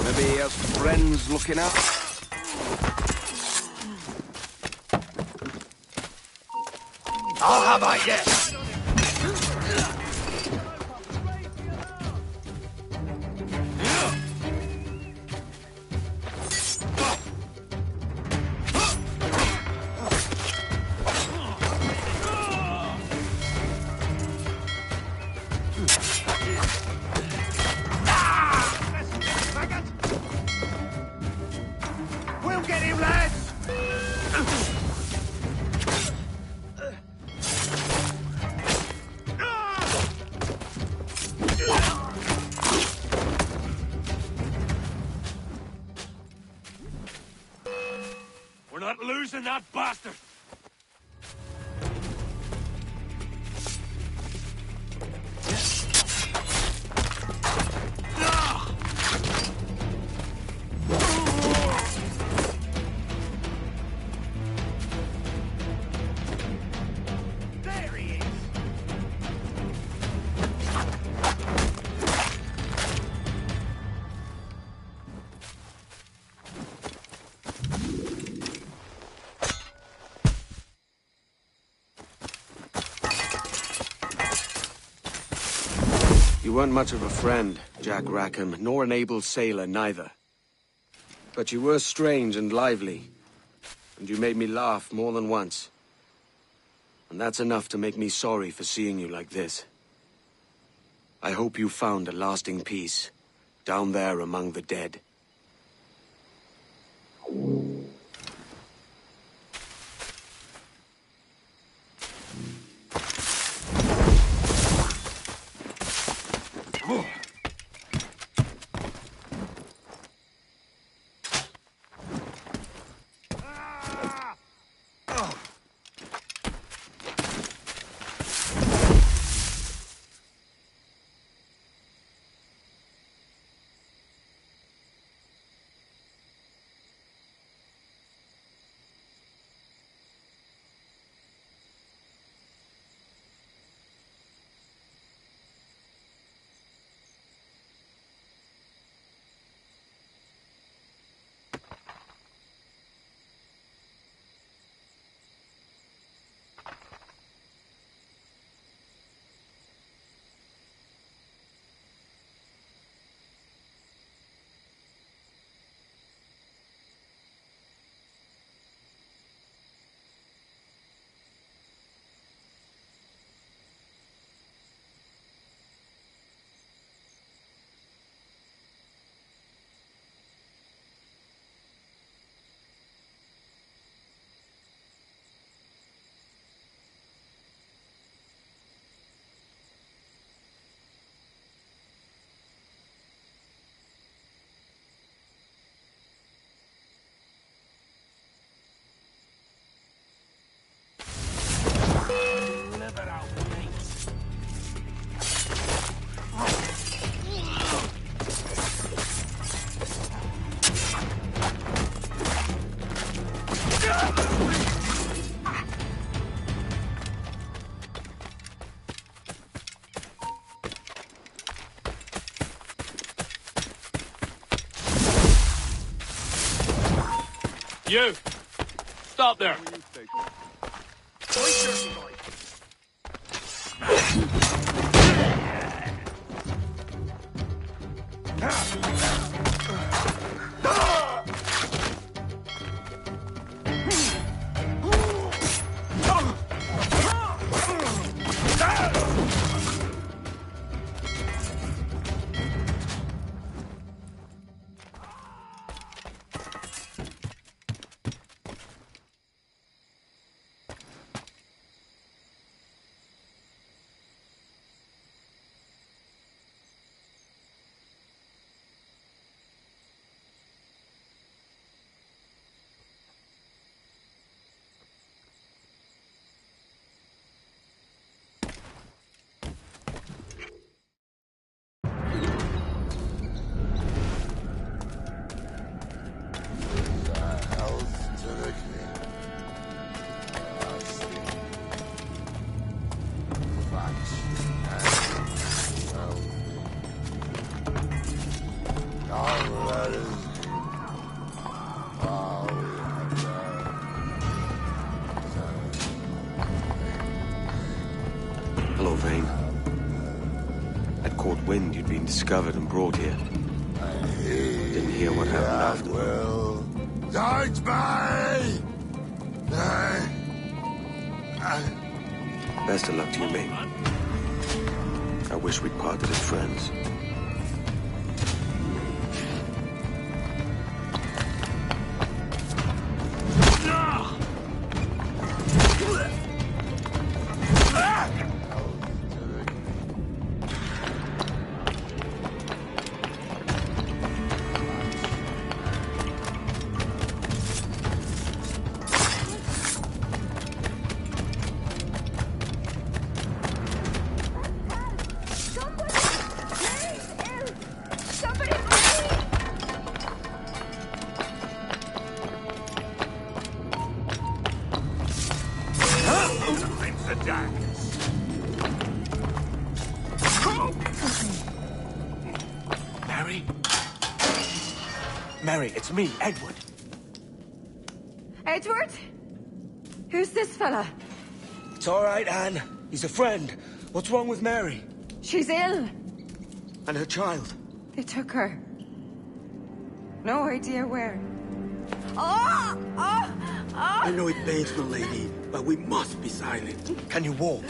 Maybe he has friends looking out. I'll have I, yes! about losing that bastard! There he is! You weren't much of a friend, Jack Rackham, nor an able sailor neither. But you were strange and lively, and you made me laugh more than once. And that's enough to make me sorry for seeing you like this. I hope you found a lasting peace, down there among the dead. You! Stop there! Hello, Vane. I'd caught wind you'd been discovered and brought here. Didn't hear what happened after. Don't be! Best of luck to you, mate. I wish we'd parted as friends. Mary, it's me, Edward. Edward? Who's this fella? It's all right, Anne. He's a friend. What's wrong with Mary? She's ill. And her child? They took her. No idea where. Oh! Oh! Oh! I know it pains, my lady, but we must be silent. Can you walk?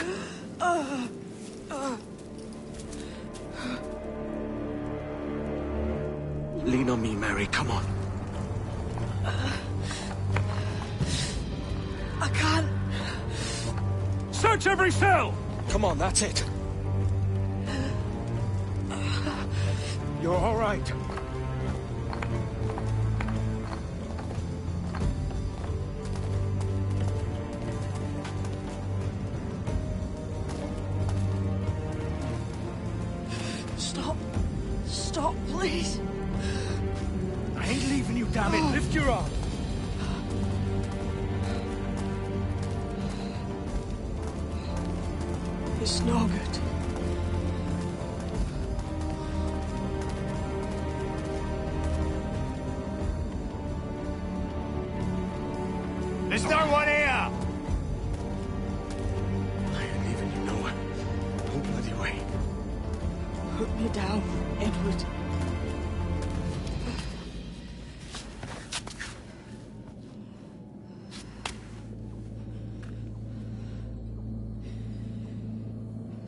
Lean on me, Mary. Come on. I can't. Search every cell! Come on, that's it. You're all right. Stop. Stop, please. I ain't leaving you, damn it. Lift your arm. It's no good. There's no one here! I ain't leaving you nowhere. No bloody way. Put me down, Edward.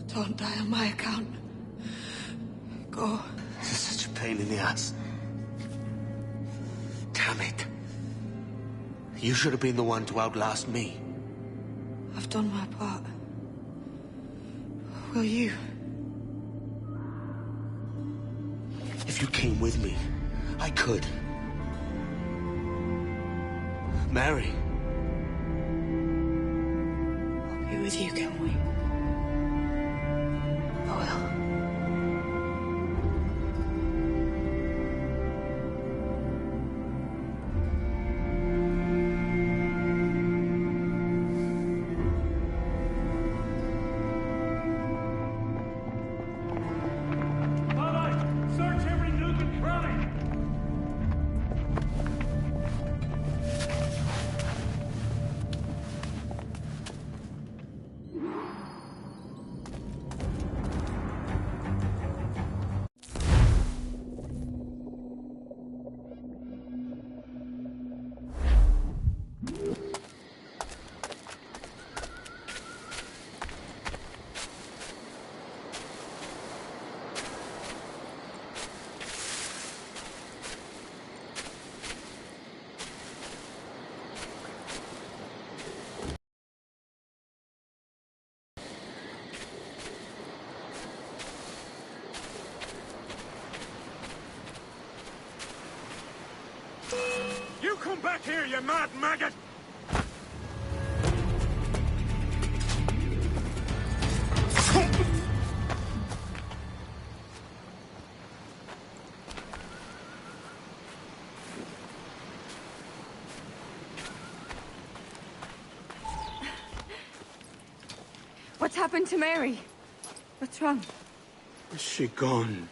Don't die on my account. Go. This is such a pain in the ass. Damn it. You should have been the one to outlast me. I've done my part. Will you? If you came with me, I could. Mary. I'll be with you, can we? I will. Search every nook and cranny! You come back here, you mad maggot! What's happened to Mary? What's wrong? Is she gone?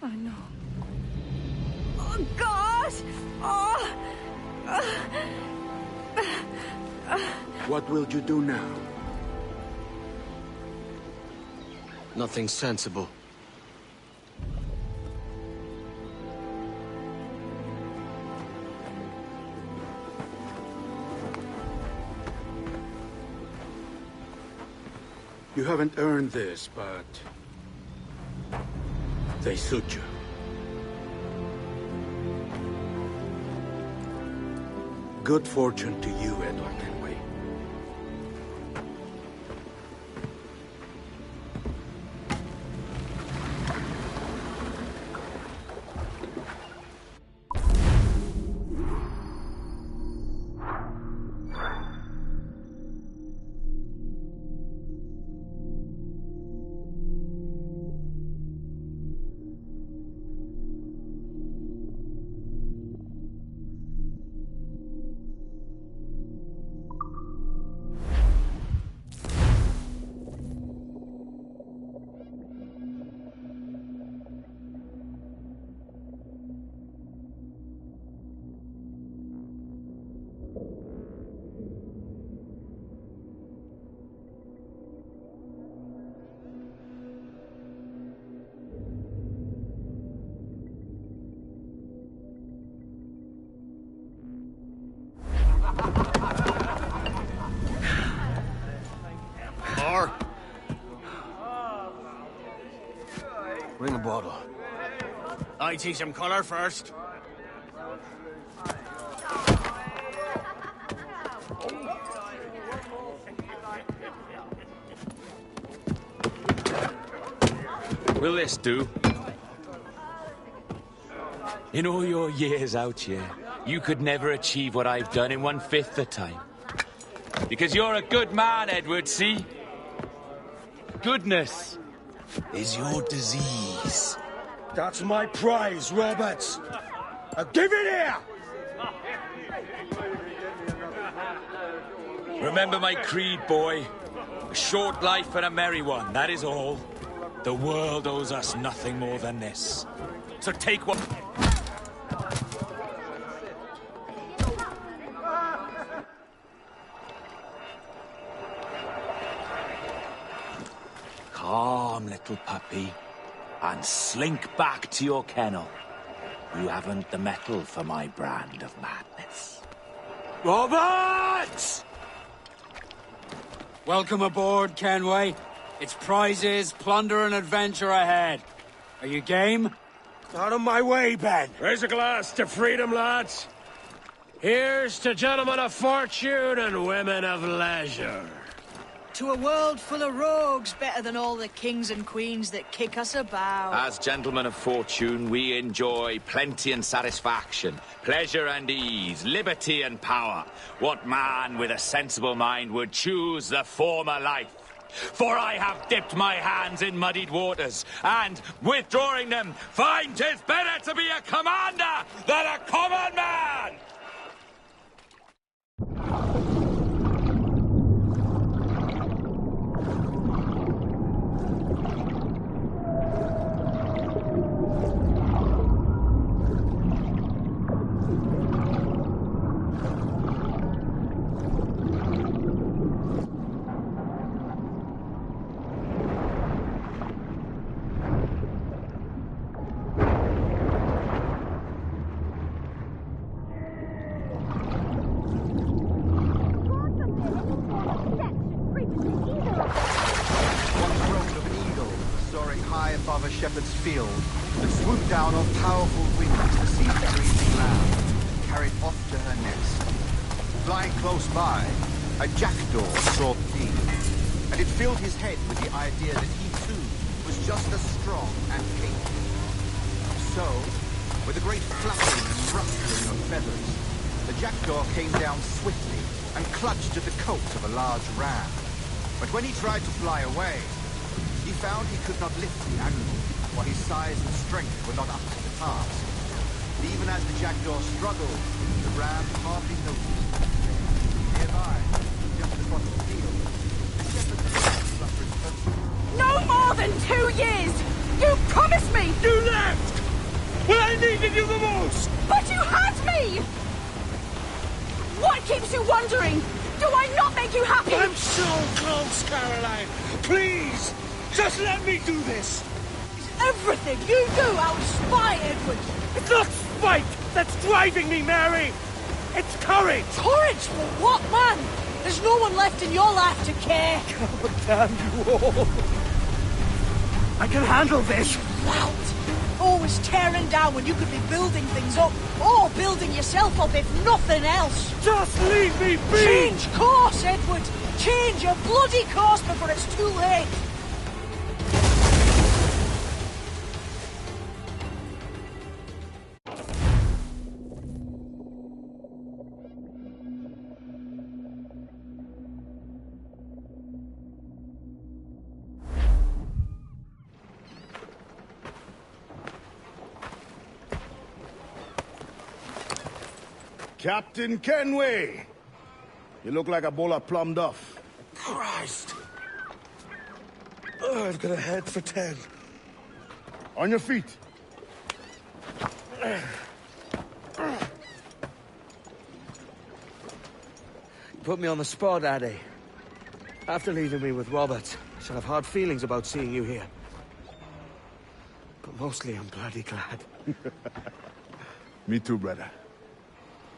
I know. Oh, God! Oh! What will you do now? Nothing sensible. You haven't earned this, but they suit you. Good fortune to you, Edward Kenway. I teach him color first. Will this do? In all your years out here, you could never achieve what I've done in 1/5 the time. Because you're a good man, Edward, see? Goodness is your disease. That's my prize, Roberts. Give it here! Remember my creed, boy. A short life and a merry one, that is all. The world owes us nothing more than this. So take what... Calm, little puppy, and slink back to your kennel. You haven't the mettle for my brand of madness. Robert! Welcome aboard, Kenway. It's prizes, plunder, and adventure ahead. Are you game? Out of my way, Ben. Raise a glass to freedom, lads. Here's to gentlemen of fortune and women of leisure. To a world full of rogues, better than all the kings and queens that kick us about. As gentlemen of fortune, we enjoy plenty and satisfaction, pleasure and ease, liberty and power. What man with a sensible mind would choose the former life? For I have dipped my hands in muddied waters, and, withdrawing them, find 'tis better to be a commander than a common man! shepherd's field that swooped down on powerful wings to seize the grazing lamb, carried off to her nest. Flying close by, a jackdaw saw the deed, and it filled his head with the idea that he too was just as strong and capable. So, with a great flapping and rustling of feathers, the jackdaw came down swiftly and clutched at the coat of a large ram. But when he tried to fly away, he found he could not lift the animal, for his size and strength were not up to the task. And even as the jackdaw struggled, the ram hardly noticed. Nearby, just across the field, the shepherd's suffering. No more than 2 years! You promised me! You left! When I needed you the most! But you had me! What keeps you wondering? Do I not make you happy? I'm so close, Caroline! Please! Just let me do this! Everything you do outspy Edward! It's not spite that's driving me, Mary! It's courage! Courage for what, man? There's no one left in your life to care. God damn you all! I can handle this! Loud! Always tearing down when you could be building things up, or building yourself up if nothing else. Just leave me be! Change course, Edward! Change your bloody course before it's too late! Captain Kenway! You look like a bowl of plum duff. Christ! Oh, I've got a head for 10. On your feet. You put me on the spot, Addy. After leaving me with Robert, I shall have hard feelings about seeing you here. But mostly I'm bloody glad. Me too, brother.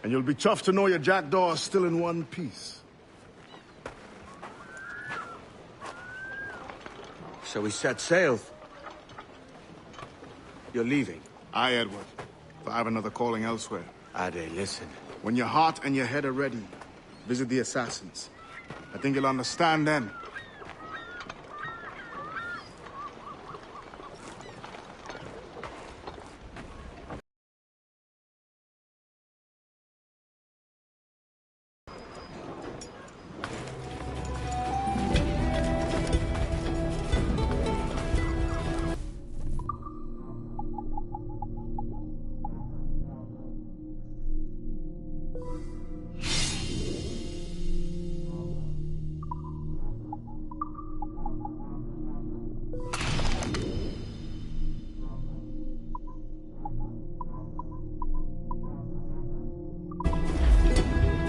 And you'll be chuffed to know your jackdaw is still in one piece. Shall we set sail? You're leaving. Aye, Edward. But I have another calling elsewhere. Ade, listen. When your heart and your head are ready, visit the assassins. I think you'll understand then.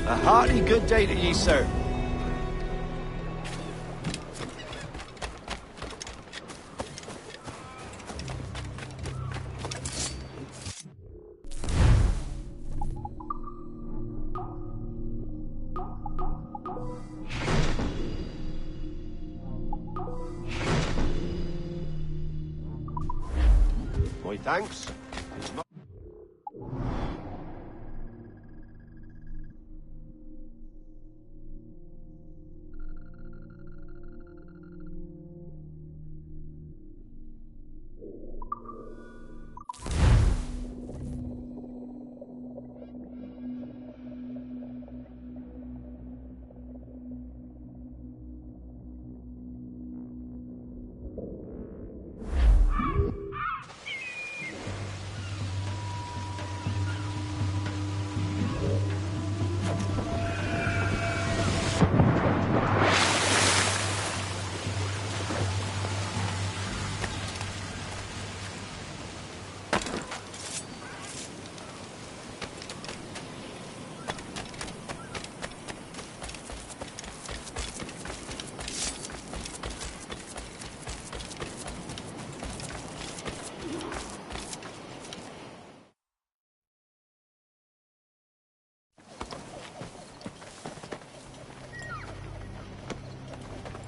A hearty good day to ye, sir. My thanks.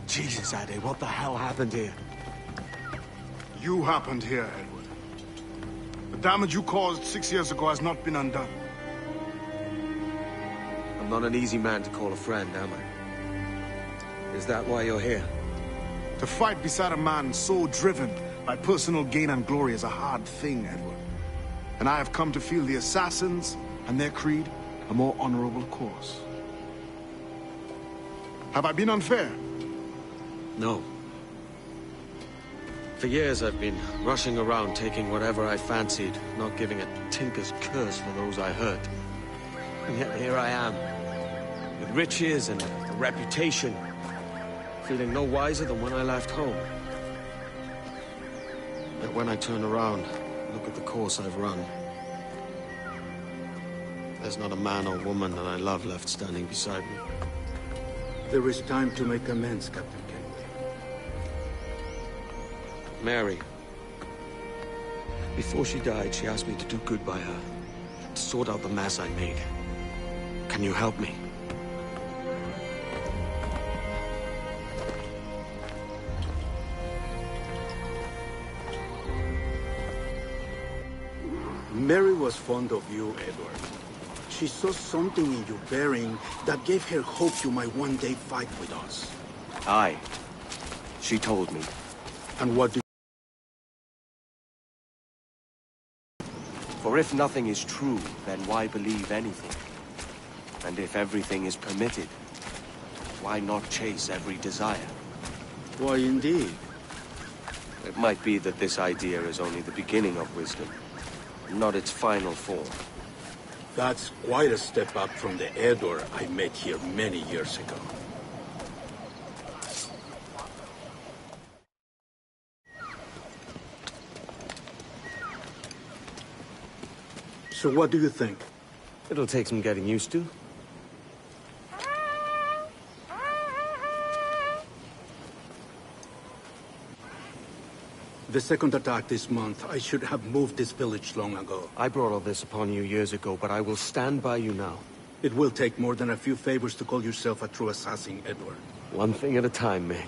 Jesus, Ade, what the hell happened here? You happened here, Edward. The damage you caused 6 years ago has not been undone. I'm not an easy man to call a friend, am I? Is that why you're here? To fight beside a man so driven by personal gain and glory is a hard thing, Edward. And I have come to feel the assassins and their creed a more honorable course. Have I been unfair? No. For years I've been rushing around taking whatever I fancied, not giving a tinker's curse for those I hurt. And yet here I am, with riches and a reputation, feeling no wiser than when I left home. Yet when I turn around, look at the course I've run. There's not a man or woman that I love left standing beside me. There is time to make amends, Captain Kenway. Mary. Before she died, she asked me to do good by her, to sort out the mess I made. Can you help me? Mary was fond of you, Edward. She saw something in your bearing that gave her hope you might one day fight with us. Aye. She told me. And what did... For if nothing is true, then why believe anything? And if everything is permitted, why not chase every desire? Why, indeed. It might be that this idea is only the beginning of wisdom, not its final form. That's quite a step up from the Edward I met here many years ago. So what do you think? It'll take some getting used to. The second attack this month, I should have moved this village long ago. I brought all this upon you years ago, but I will stand by you now. It will take more than a few favors to call yourself a true assassin, Edward. One thing at a time, mate.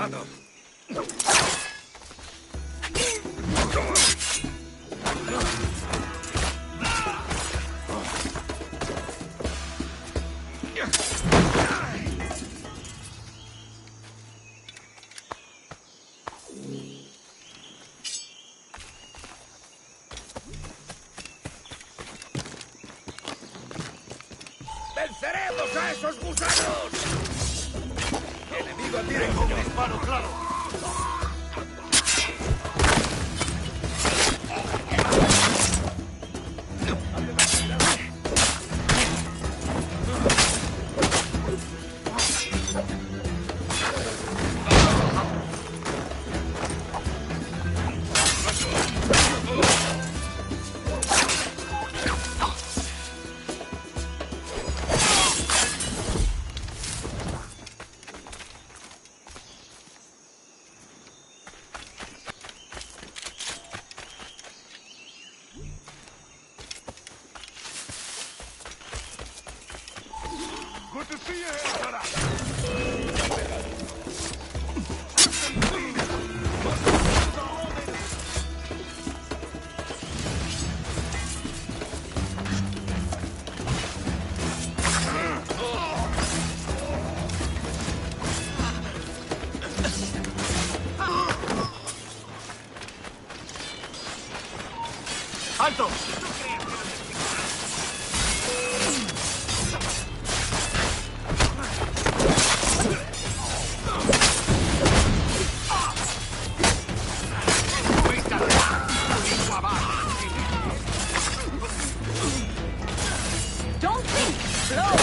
Cuidado. ¡Venceremos a esos gusanos! ¡Enemigo directo! ¡Un disparo claro! Good to see you here, brother. ¡Alto! Don't think slow.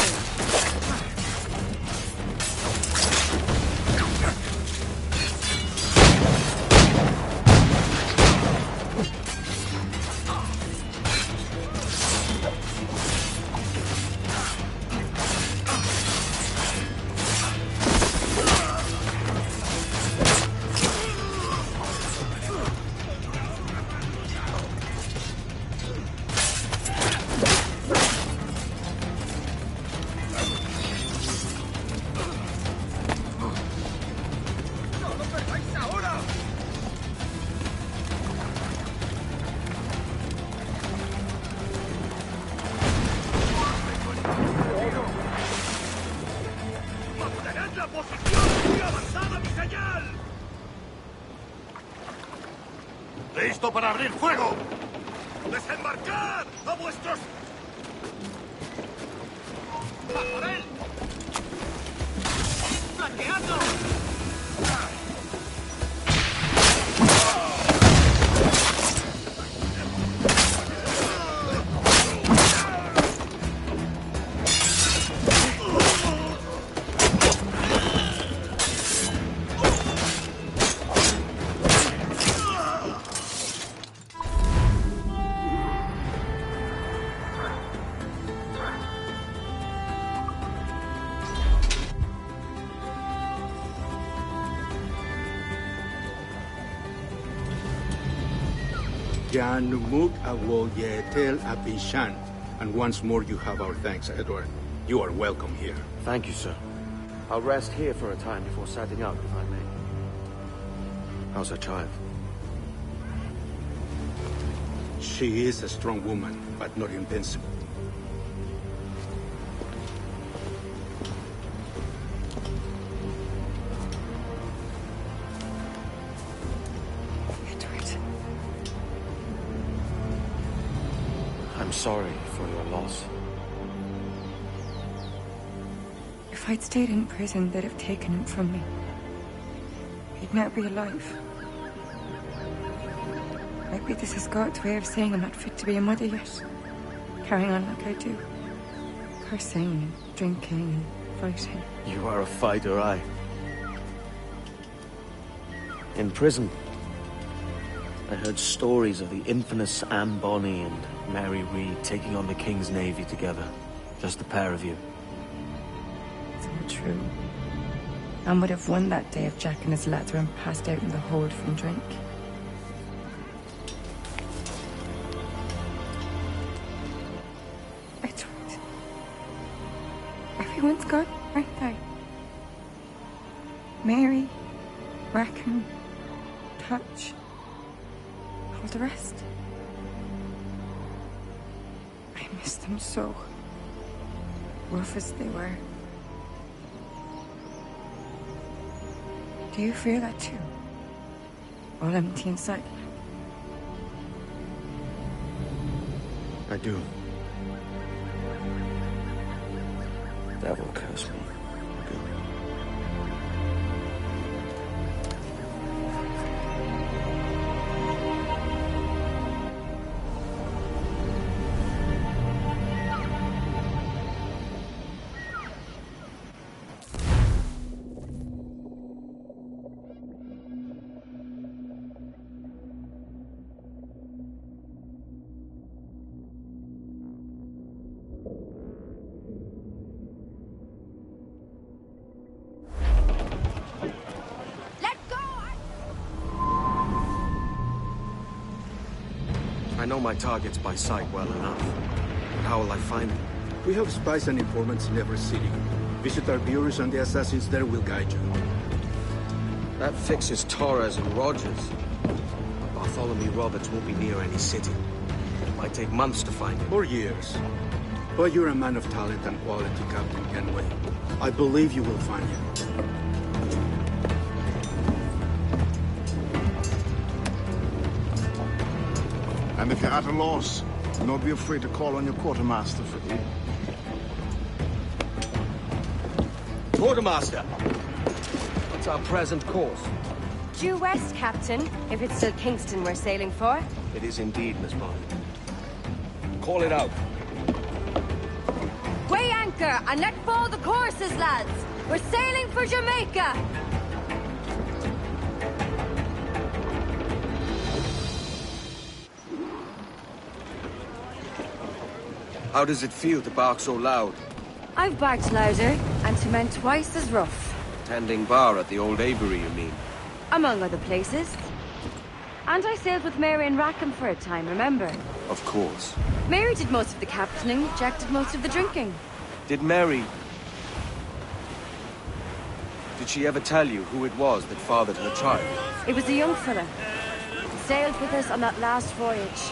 ¡Mantened la posición! ¡Y avanzad a mi señal! ¡Listo para abrir fuego! ¡Desembarcad a vuestros... ¡A por él! ¡Flanqueando! Janumuk Awoyetel Abishan. And once more you have our thanks, Edward. You are welcome here. Thank you, sir. I'll rest here for a time before setting out, if I may. How's her child? She is a strong woman, but not invincible. I'm sorry for your loss. If I'd stayed in prison, they'd have taken him from me. He'd now be alive. Maybe this is God's way of saying I'm not fit to be a mother yet. Carrying on like I do. Cursing and drinking and fighting. You are a fighter, aye. In prison, I heard stories of the infamous Anne Bonny and Mary Reed taking on the King's Navy together. Just the pair of you. It's all true. Anne would have won that day if Jack and his lads weren't passed out in the hold from drink. Edward. Everyone's gone, aren't they? Mary, Rackham, touch, all the rest. I miss them so. Rough as they were. Do you feel that too? All empty inside? I do. Devil curse me. I know my targets by sight well enough. But how will I find them? We have spies and informants in every city. Visit our bureaus and the assassins there will guide you. That fixes Torres and Rogers. Bartholomew Roberts won't be near any city. It might take months to find him. Or years. But you're a man of talent and quality, Captain Kenway. I believe you will find him. And if you're at a loss, do not be afraid to call on your quartermaster for aid. Quartermaster! What's our present course? Due west, Captain, if it's still Kingston we're sailing for. It is indeed, Miss Bonny. Call it out. Weigh anchor and let fall the courses, lads! We're sailing for Jamaica! How does it feel to bark so loud? I've barked louder, and to men twice as rough. Tending bar at the old Avery, you mean? Among other places. And I sailed with Mary and Rackham for a time, remember? Of course. Mary did most of the captaining, Jack did most of the drinking. Did Mary... Did she ever tell you who it was that fathered her child? It was a young fella. He sailed with us on that last voyage.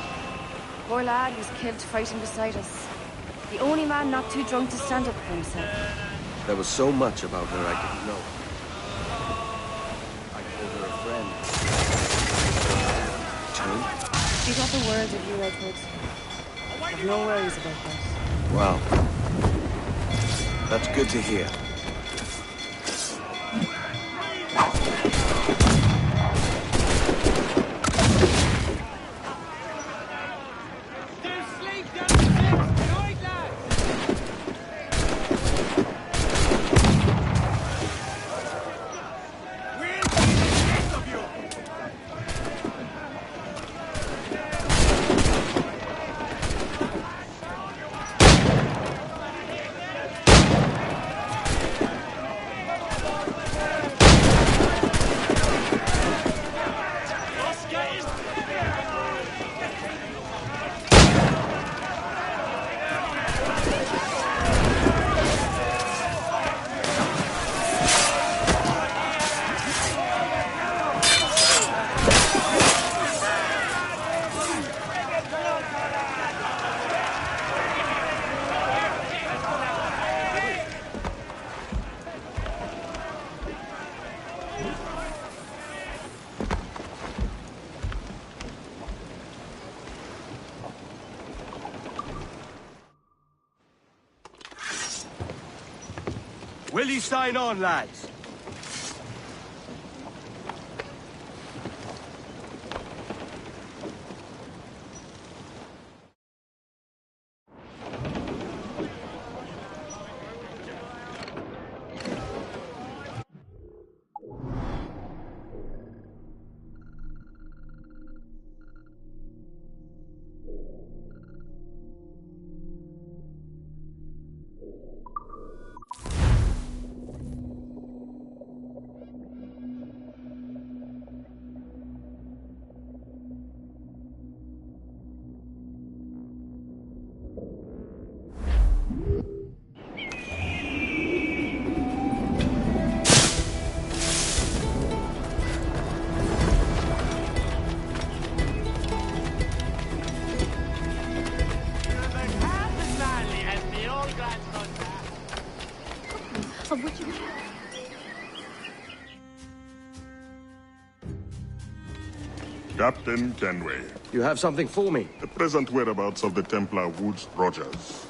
Poor lad was killed fighting beside us. The only man not too drunk to stand up for himself. There was so much about her I didn't know. I called her a friend. Jane? She got the word of you, Edward. I've no worries about that. Well, that's good to hear. Will you sign on, lads? Captain Kenway. You have something for me? The present whereabouts of the Templar Woods Rogers.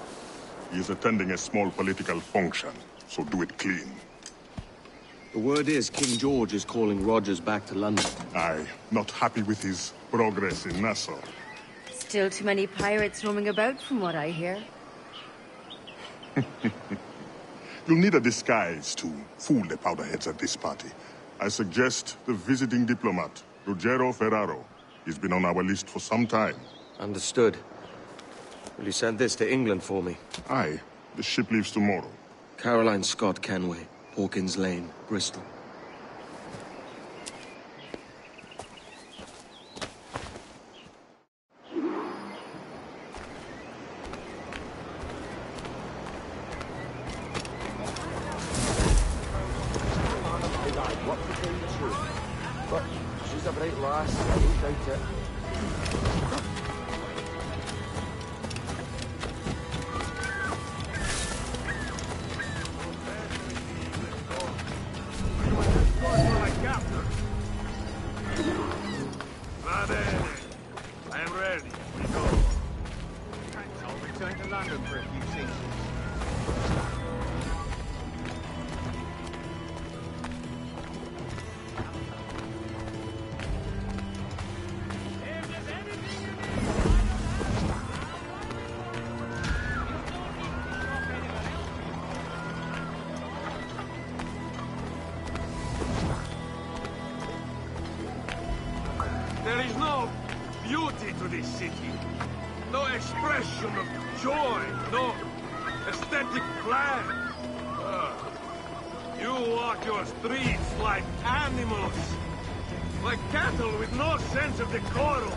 He is attending a small political function, so do it clean. The word is King George is calling Rogers back to London. Aye, not happy with his progress in Nassau. Still too many pirates roaming about, from what I hear. You'll need a disguise to fool the powderheads at this party. I suggest the visiting diplomat, Ruggiero Ferraro. He's been on our list for some time. Understood. Will you send this to England for me? Aye. The ship leaves tomorrow. Caroline Scott Kenway, Hawkins Lane, Bristol. But she's a bright lass, I don't doubt it. I am ready. We go. I'll return to London for a few seasons. There is no beauty to this city. No expression of joy. No aesthetic plan. You walk your streets like animals. Like cattle with no sense of decorum.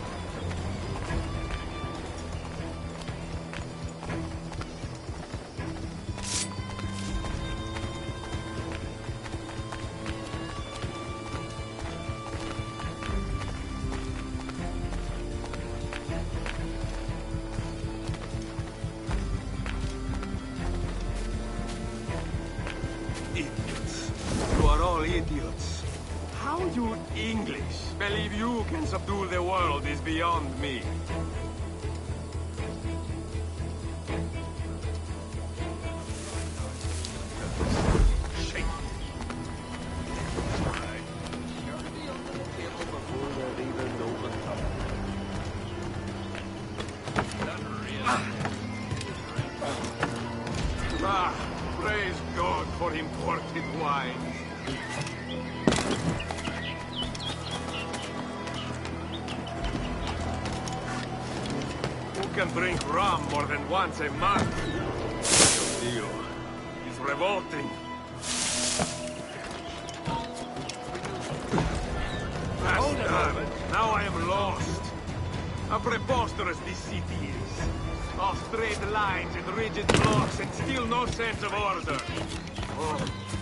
Idiots. You are all idiots. How you English believe you can subdue the world is beyond me. Ah, praise God for imported wine. Who can drink rum more than once a month? Your deal is revolting. Bastard! Now I am lost. How preposterous this city is. All straight lines and rigid blocks and still no sense of order. Oh,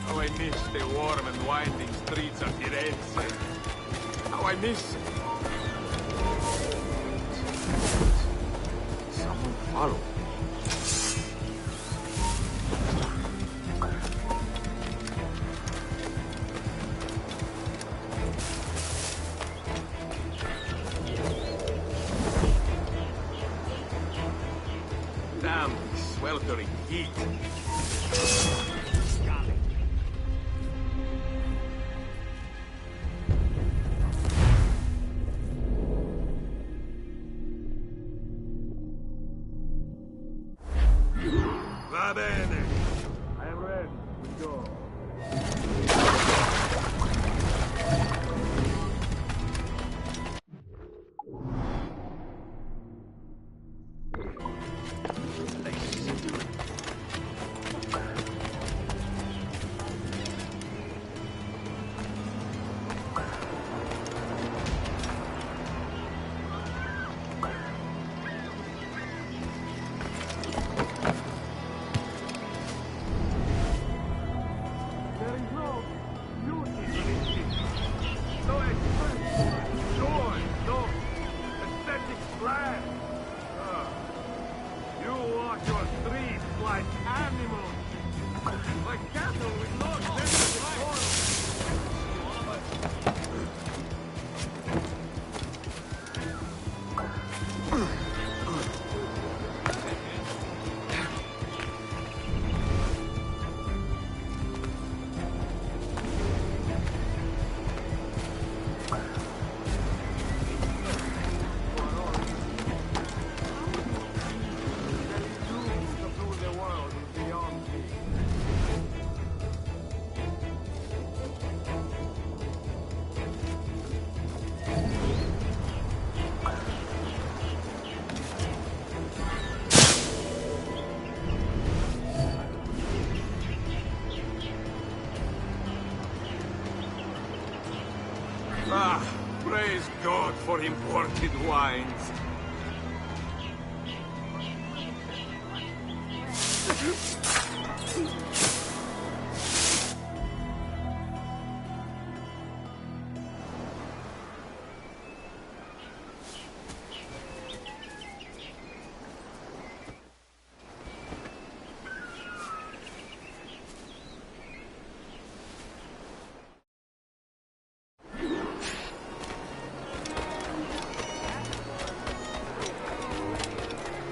how I miss the warm and winding streets of Firenze. How I miss... Someone follow. Damn, sweltering heat. Va bene. I am ready. We go. There is no beauty to this city. No expression, joy, no aesthetic plan. You walk your streets like animals, like cattle with no sense of decorum. Ah, praise God for imported wines.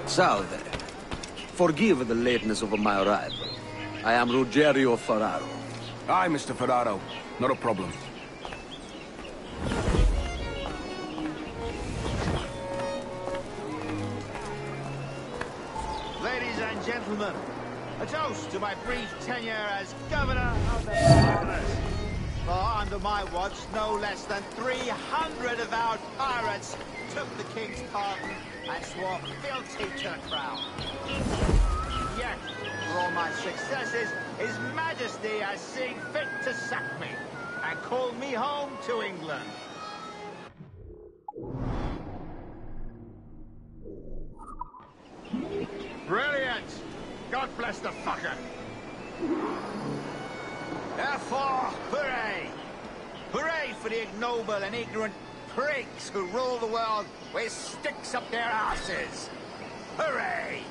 Salve. Forgive the lateness of my arrival. I am Ruggiero Ferraro. Aye, Mr. Ferraro. Not a problem. Ladies and gentlemen, a toast to my brief tenure as Governor of the Bahamas. For under my watch, no less than 300 avowed pirates took the King's pardon and swore fealty to the crown. Yet, for all my successes, His Majesty has seen fit to sack me and call me home to England. Brilliant! God bless the fucker! Therefore, hooray! Hooray for the ignoble and ignorant prigs who rule the world with sticks up their asses! Hooray!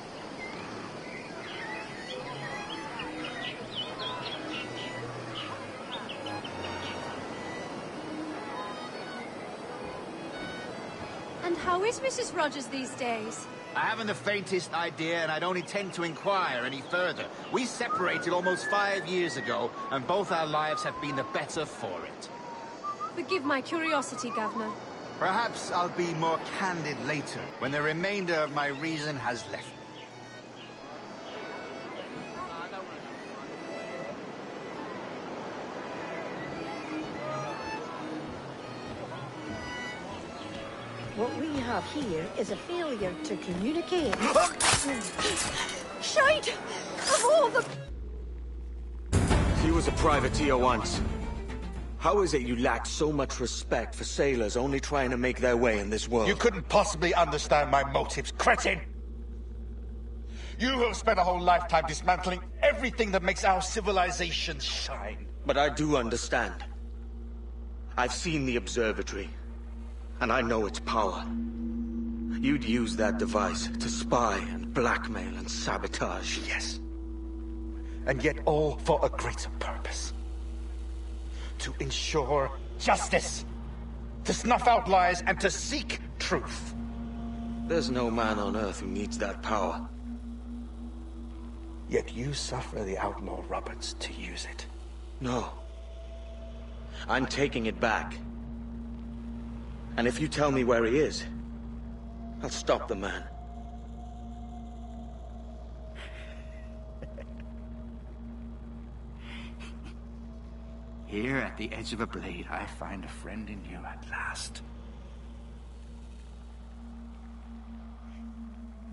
And how is Mrs. Rogers these days? I haven't the faintest idea, and I don't intend to inquire any further. We separated almost 5 years ago, and both our lives have been the better for it. Forgive my curiosity, Governor. Perhaps I'll be more candid later, when the remainder of my reason has left me. What we have here is a failure to communicate. Shite! Of all the... He was a privateer once. How is it you lack so much respect for sailors only trying to make their way in this world? You couldn't possibly understand my motives, cretin! You have spent a whole lifetime dismantling everything that makes our civilization shine. But I do understand. I've seen the observatory, and I know its power. You'd use that device to spy and blackmail and sabotage. Yes. And yet all for a greater purpose. To ensure justice. To snuff out lies and to seek truth. There's no man on Earth who needs that power. Yet you suffer the outlaw Roberts to use it. No. I'm taking it back. And if you tell me where he is, I'll stop the man. Here at the edge of a blade, I find a friend in you at last.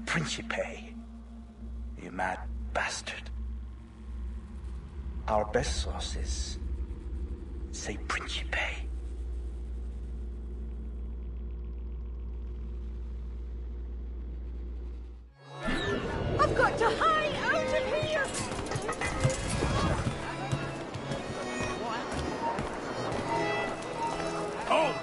Principe, you mad bastard. Our best sources say Principe. I've got to hide out of here! Oh!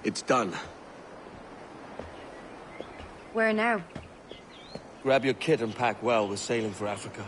It's done. Where now? Grab your kit and pack well. We're sailing for Africa.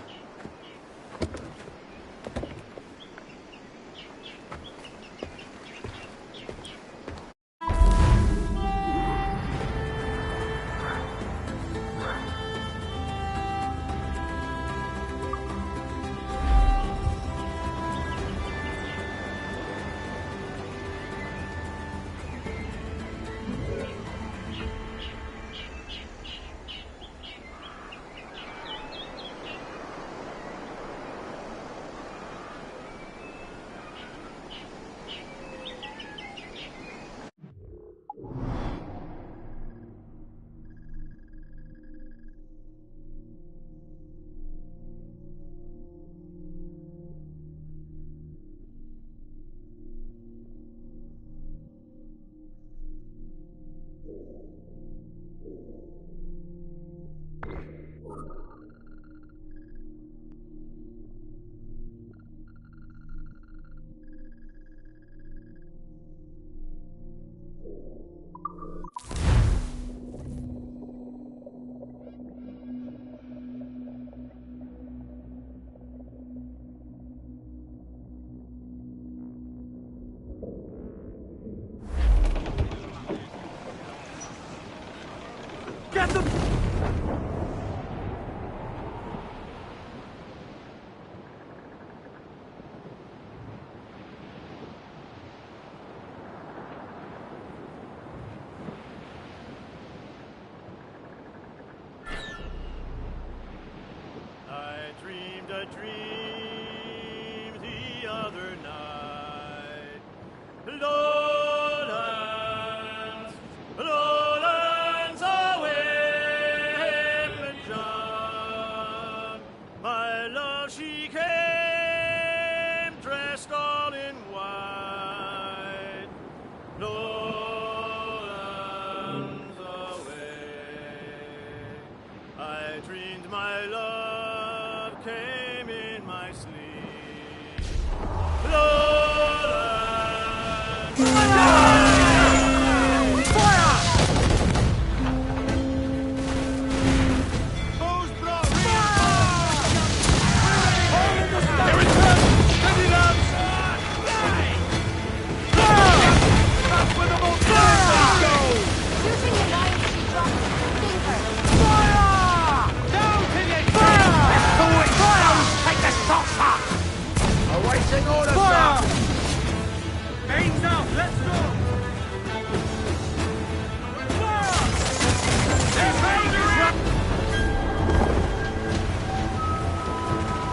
Get them! I dreamed a dream the other night. Lowlands, lowlands away and John. My love, she came dressed all in white. Lowlands away. I dreamed my love came in my sleep. Lowlands. Who's brought Here it comes! Steady, lads! That's where the most go! Using the knife, she dropped thinker. Fire! Down to you! Fire! Let's do it! Fire! Take the stocks up! Awaiting orders, sir! Mains out! Let's go! Fire!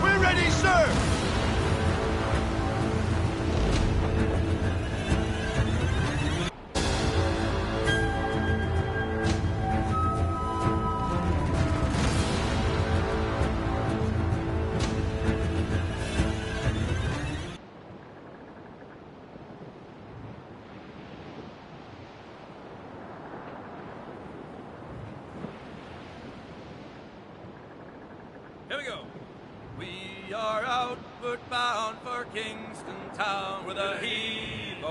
We're ready, sir! Here we go. We are outward bound for Kingston town with a heave-ho-ho.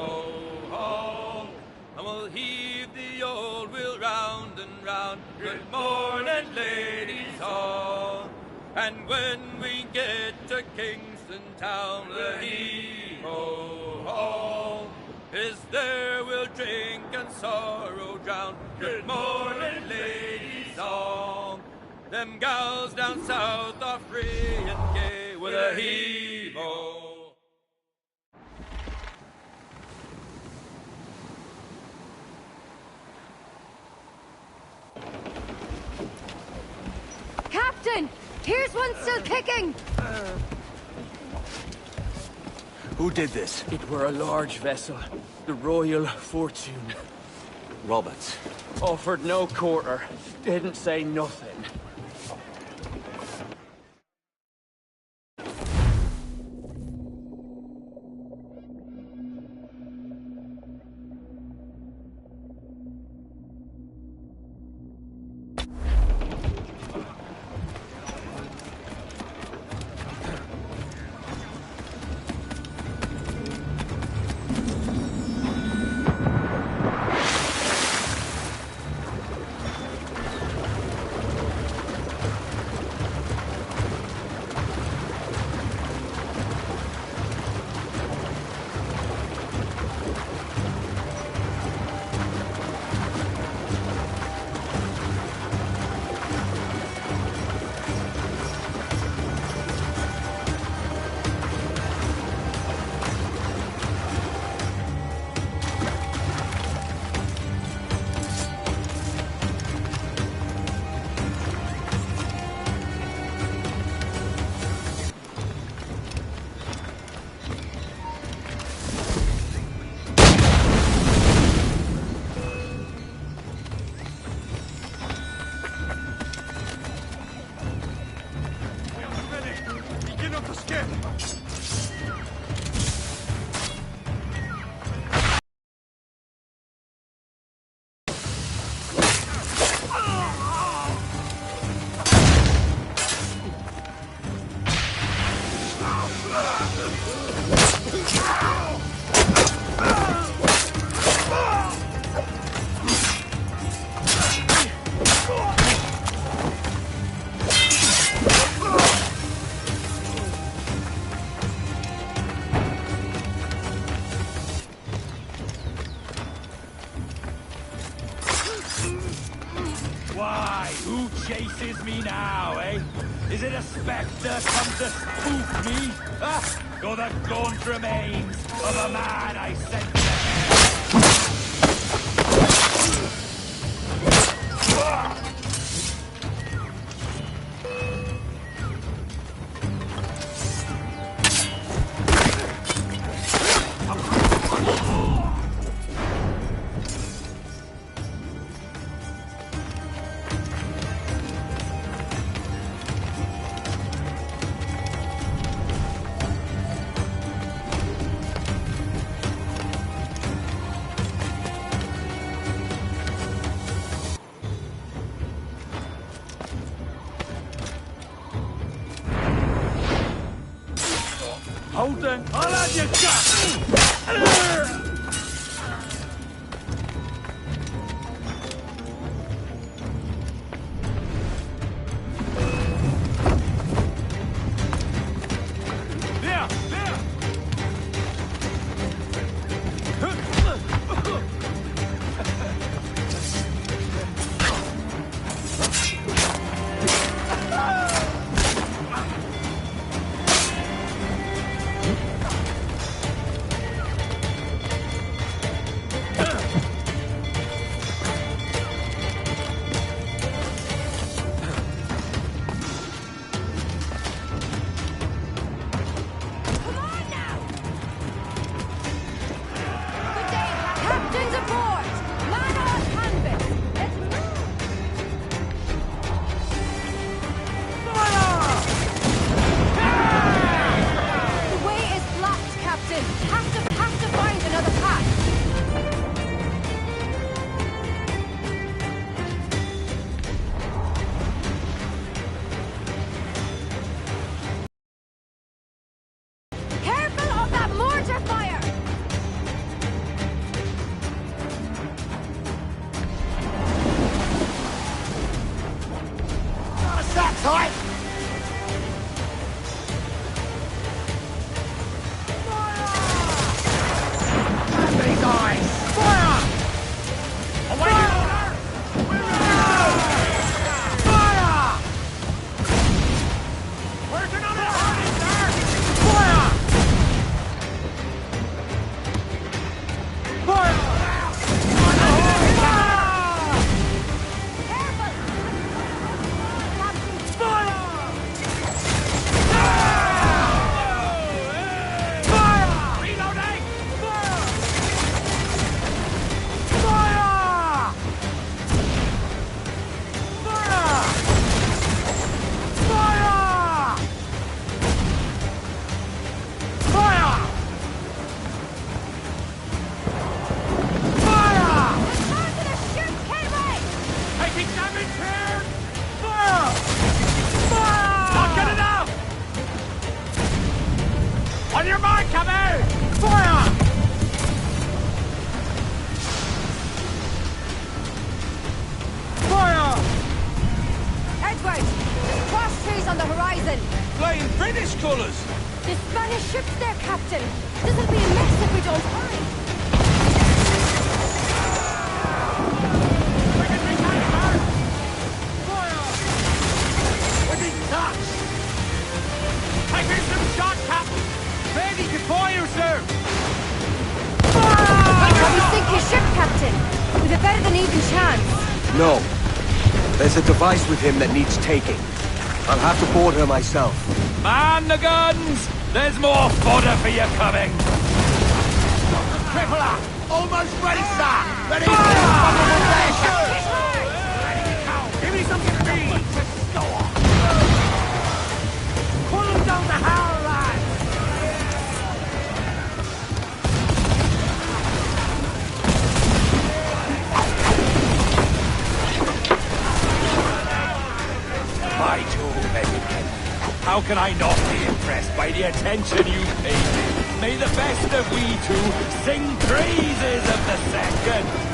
And we'll heave the old wheel round and round. Good morning, ladies all. And when we get to Kingston town, the heave-ho-ho is there we'll drink and sorrow drown. Good morning, ladies all. Them gals down south are free and gay with a heave-ho. Captain! Here's one still kicking! Who did this? It were a large vessel, the Royal Fortune. Roberts. Offered no quarter, didn't say nothing. Why? Who chases me now, eh? Is it a spectre come to spook me? Or the gaunt remains of a man I sent to hell? Hold on, I'll have you cut! No. There's a device with him that needs taking. I'll have to board her myself. Man the guns! There's more fodder for you coming! Crippler! Almost ready, sir! Ready for this vulnerable nation! Give me some speed! Pull him down the hell, lads! My two men. How can I not be impressed by the attention you pay me? May the best of we two sing praises of the second.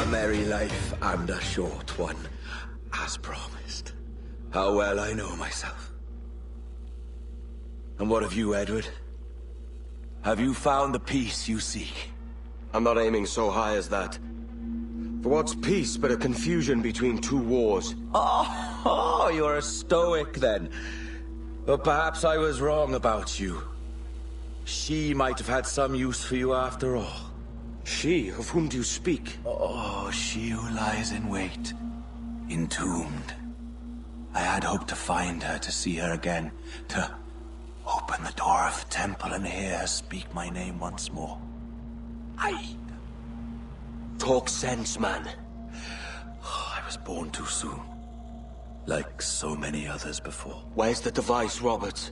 merry life and a short one, as promised. How well I know myself. And what of you, Edward? Have you found the peace you seek? I'm not aiming so high as that. For what's peace but a confusion between two wars? Oh, you're a stoic then. But perhaps I was wrong about you. She might have had some use for you after all. She? Of whom do you speak? Oh, she who lies in wait, entombed. I had hoped to find her, to see her again, to open the door of the temple and hear her speak my name once more. Talk sense, man. Oh, I was born too soon. Like so many others before. Where's the device, Robert?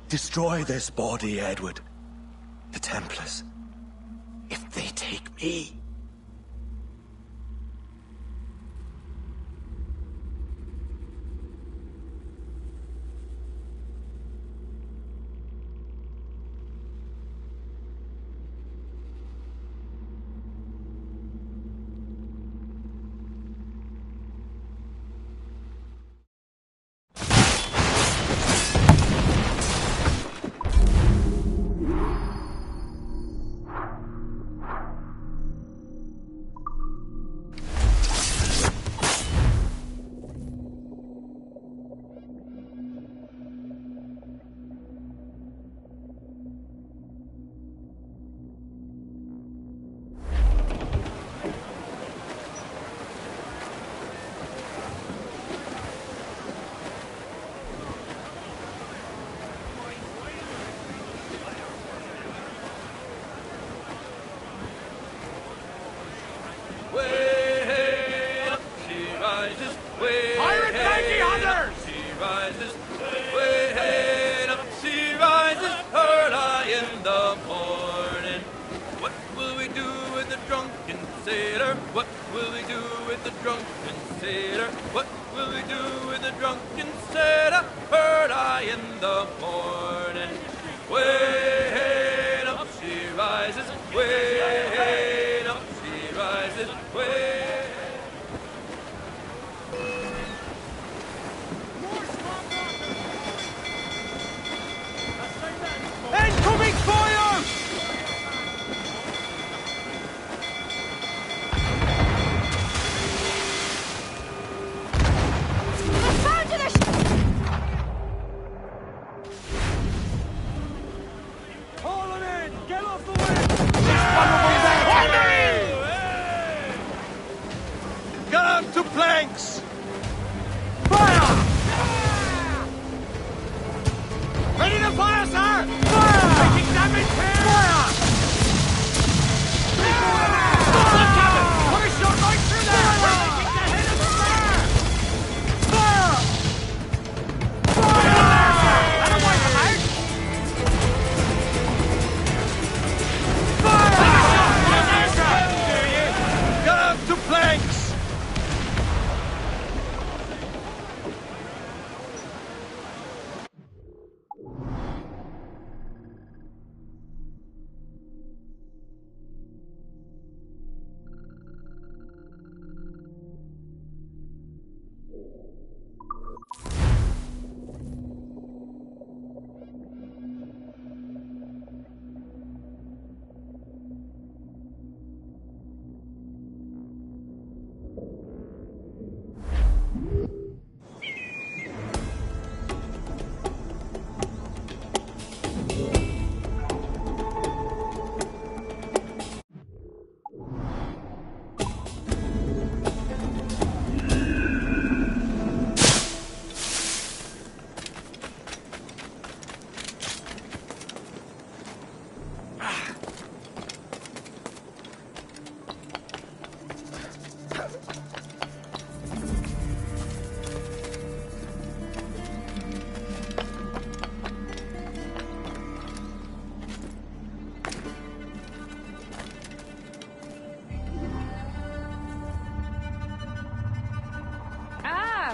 Destroy this body, Edward. The Templars. If they take me...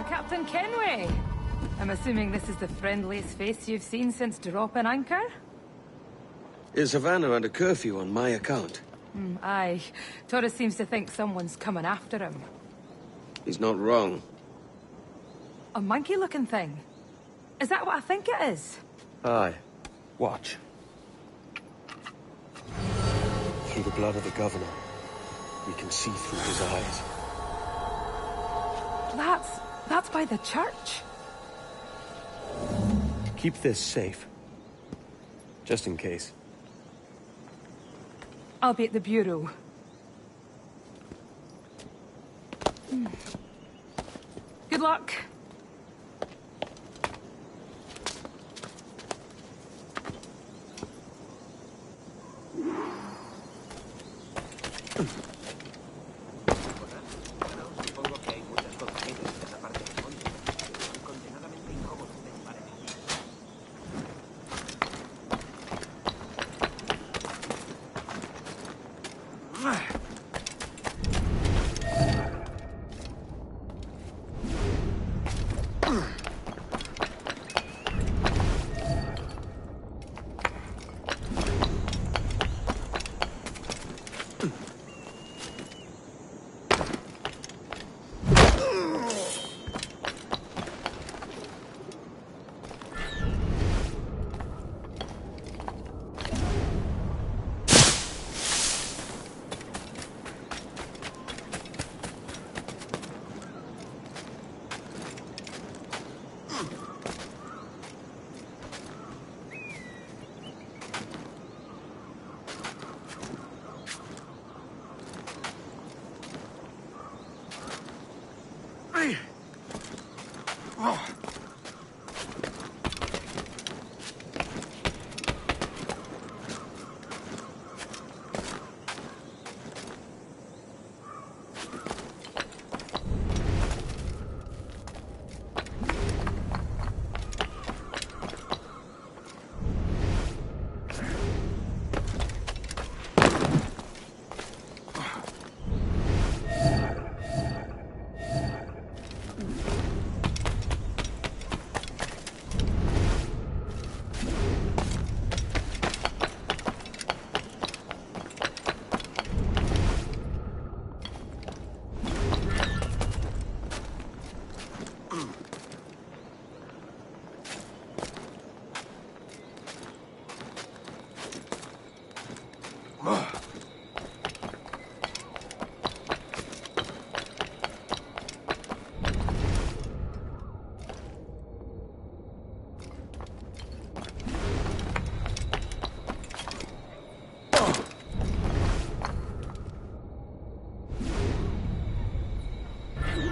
Captain Kenway. I'm assuming this is the friendliest face you've seen since dropping anchor? Is Havana under curfew on my account? Aye. Torres seems to think someone's coming after him. He's not wrong. A monkey-looking thing? Is that what I think it is? Aye. Watch. Through the blood of the governor, we can see through his eyes. That's by the church. Keep this safe. Just in case. I'll be at the bureau. Good luck.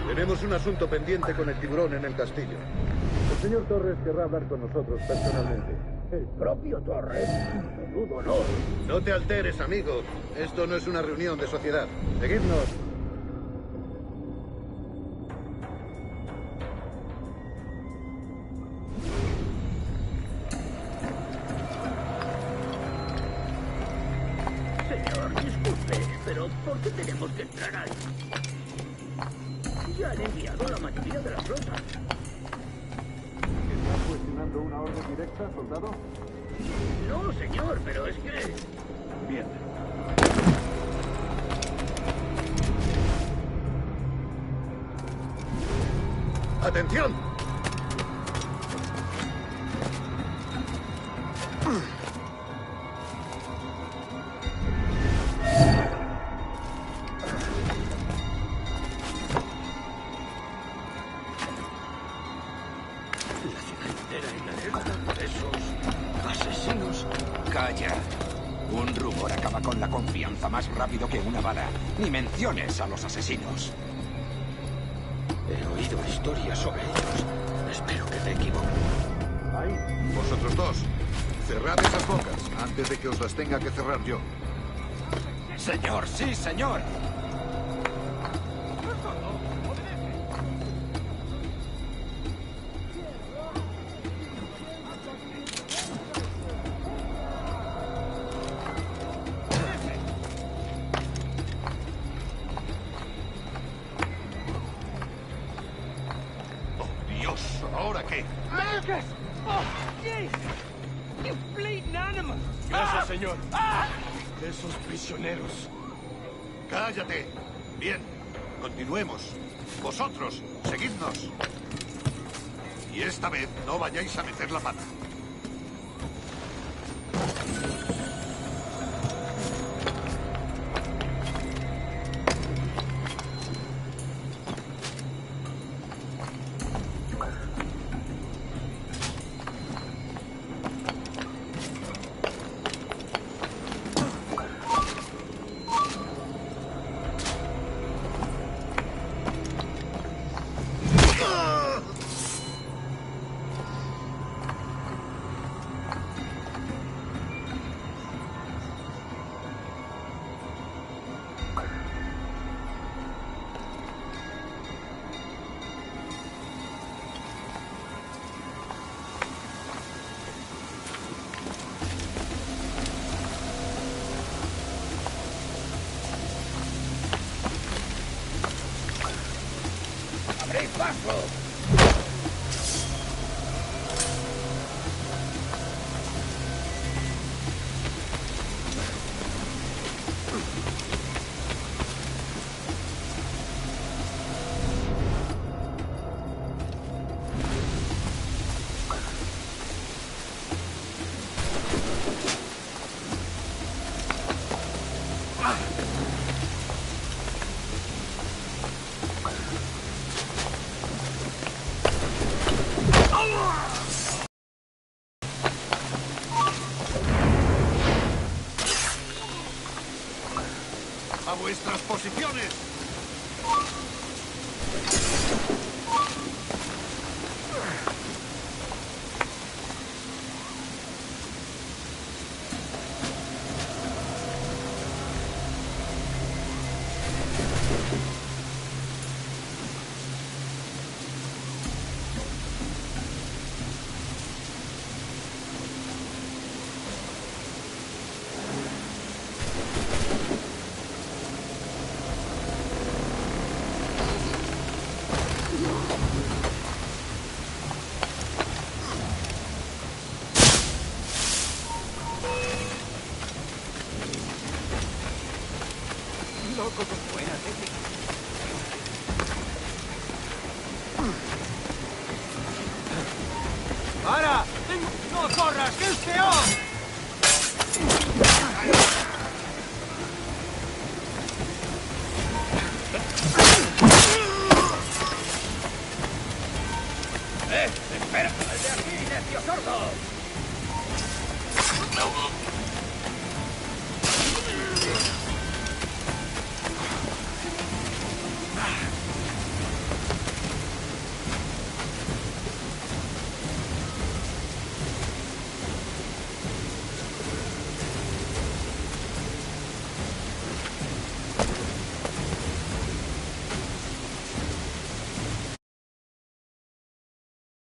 Tenemos un asunto pendiente con el tiburón en el castillo. El señor Torres querrá hablar con nosotros personalmente. ¿El propio Torres? Menudo honor. No te alteres, amigo. Esto no es una reunión de sociedad. Seguidnos. Señor, disculpe, pero ¿por qué tenemos que entrar ahí? Ya han enviado la mayoría de la flota. ¿Estás cuestionando una orden directa, soldado? No, señor, pero es que... Bien. ¡Atención! Más rápido que una bala. Ni menciones a los asesinos. He oído historias sobre ellos. Espero que me equivoque. Ahí, vosotros dos. Cerrad esas bocas antes de que os las tenga que cerrar yo. Señor, sí, señor. ¿Ahora qué? Marcus! Oh, jeez! You bleeding animal! Gracias, señor. Esos prisioneros. ¡Cállate! Bien, continuemos. Vosotros, seguidnos. Y esta vez no vayáis a meter la pata. ¡Abrid paso! ¡A vuestras posiciones! Loco con buena técnica. ¡Para! ¡No corras! ¡Que es peor! ¡Espera! ¡Al de aquí, necio sordo!